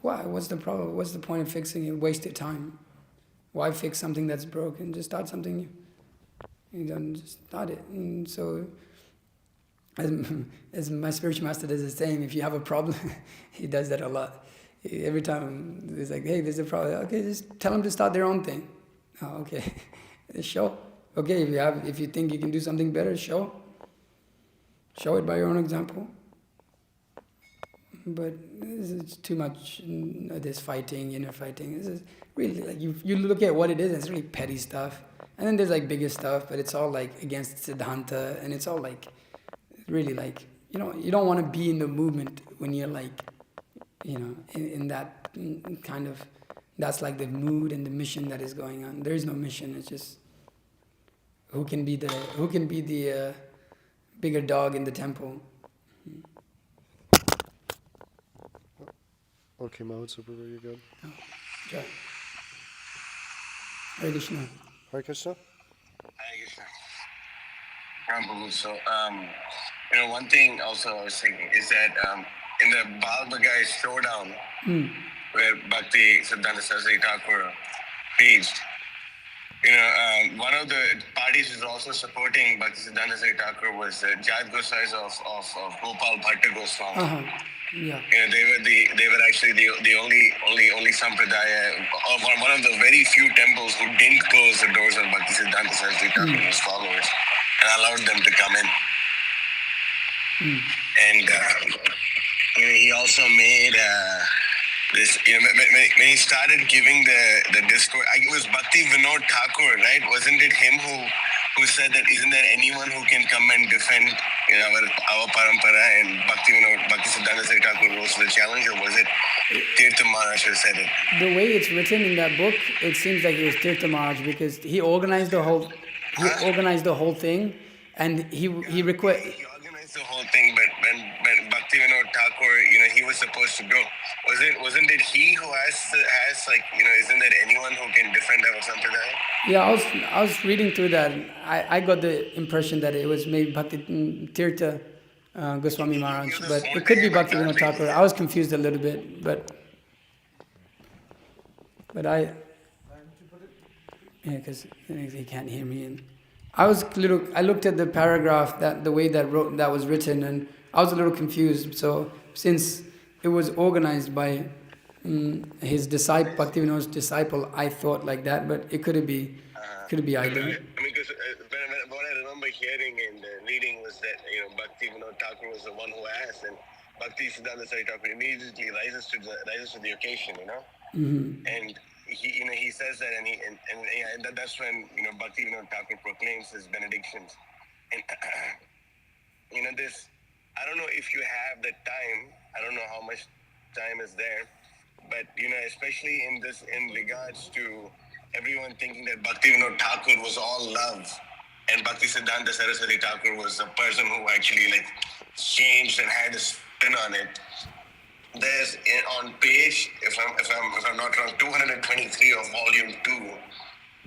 Why? What's the problem? What's the point of fixing it? Wasted time. Why fix something that's broken? Just start something new. You don't just start it. And so, as my spiritual master does the same, if you have a problem, he does that a lot. Every time he's like, hey, there's a problem. Okay, just tell them to start their own thing. Oh, okay. Show. Okay, if you think you can do something better, show. Show it by your own example. But it's too much, this fighting, inner fighting. This is really like, you look at what it is, and it's really petty stuff. And then there's like bigger stuff, but it's all like against Siddhanta, and it's all like, really like, you don't want to be in the movement when you're like, in that kind of, that's like the mood and the mission that is going on. There is no mission, it's just, who can be the bigger dog in the temple. Okay, Mahut, super very good. Oh, sure. Hare Krishna. Hare Krishna. Hare Krishna. Prabhu, so, one thing also I was thinking is that in the Bal Bagai showdown, where Bhaktisiddhanta Sarasvati Thakur preached, one of the parties who's also supporting Bhaktisiddhanta Sarasvati Thakur was the Jat Gosais of Gopal Bhatta Goswami. Uh-huh. Yeah. They were actually the only sampradaya, or one of the very few temples who didn't close the doors on Bhaktisiddhanta Sarasvati Thakur and his followers, and allowed them to come in. And he also made this. When he started giving the discourse, it was Bhakti Vinod Thakur, right? Wasn't it him who said that? Isn't there anyone who can come and defend our parampara? And Bhaktisiddhanta Sarasvati Thakur rose to the challenge, or was it Tirtha Maharaj who said it? The way it's written in that book, it seems like it was Tirtha Maharaj, because he organized the whole. Organized the whole thing, and he requested. He organized the whole thing, but when Bhakti Vinod Thakur, he was supposed to go. Wasn't it he who asked isn't there anyone who can defend our sampradaya? Yeah, I was reading through that. I got the impression that it was maybe Bhakti Tirtha Goswami Maharaj, but it could be Bhakti Vinod Thakur. I was confused a little bit, but I. Yeah, because he can't hear me. And I looked at the paragraph, the way that was written, and I was a little confused. So since it was organized by his disciple, Bhaktivinoda's disciple, I thought like that, but it could be either. I mean, because what I remember hearing and reading was that Bhakti Vinod Thakur was the one who asked, and Bhaktisiddhanta Thakur immediately rises to the occasion, and he says that, and that's when Bhakti Vinod Thakur proclaims his benedictions, and this. I don't know if you have the time. I don't know how much time is there, but especially in regards to everyone thinking that Bhaktivinoda Thakur was all love, and Bhaktisiddhanta Sarasvati Thakur was a person who actually changed and had a spin on it. There's on page, if I'm not wrong, 223 of volume 2.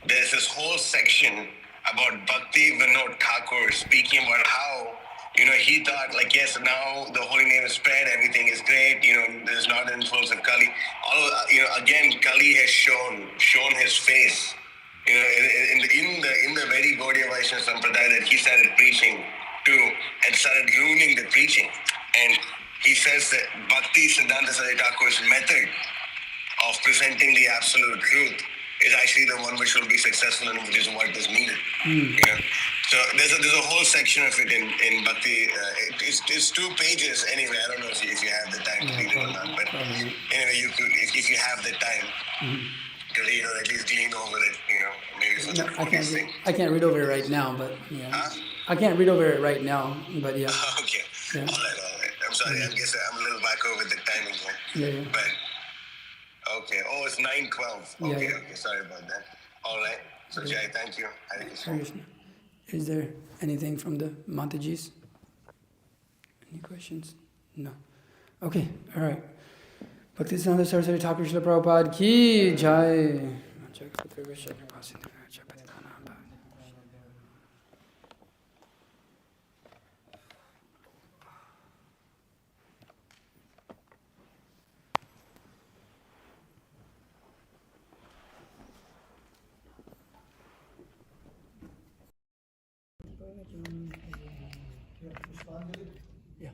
There's this whole section about Bhakti Vinod Thakur speaking about how he thought yes, now the holy name is spread, everything is great, there's not an influence of Kali. Again, Kali has shown his face. In the very Gaudiya Vaishnava Sampradaya that he started preaching to and started ruining the preaching. And he says that Bhaktisiddhanta Thakur's method of presenting the absolute truth is actually the one which will be successful and which is what is needed. So there's a whole section of it in Bhakti. It's 2 pages anyway. I don't know if you have the time to read it or not, but anyway, you could if you have the time to read or at least glean over it. Maybe for the I can't read over it right now, but yeah. Huh? I can't read over it right now, but yeah. Okay. Yeah. All right. I'm sorry. I guess I'm a little back over the timing here. Yeah. But okay. Oh, it's 9:12. Okay. Yeah. Okay. Sorry about that. All right. So Jai, thank you. Hare Krishna. Hare Krishna. Is there anything from the Matajis? Any questions? No. Okay. All right. Bhaktisiddhanta Saraswati Thakur Srila Prabhupada ki jai. Yeah.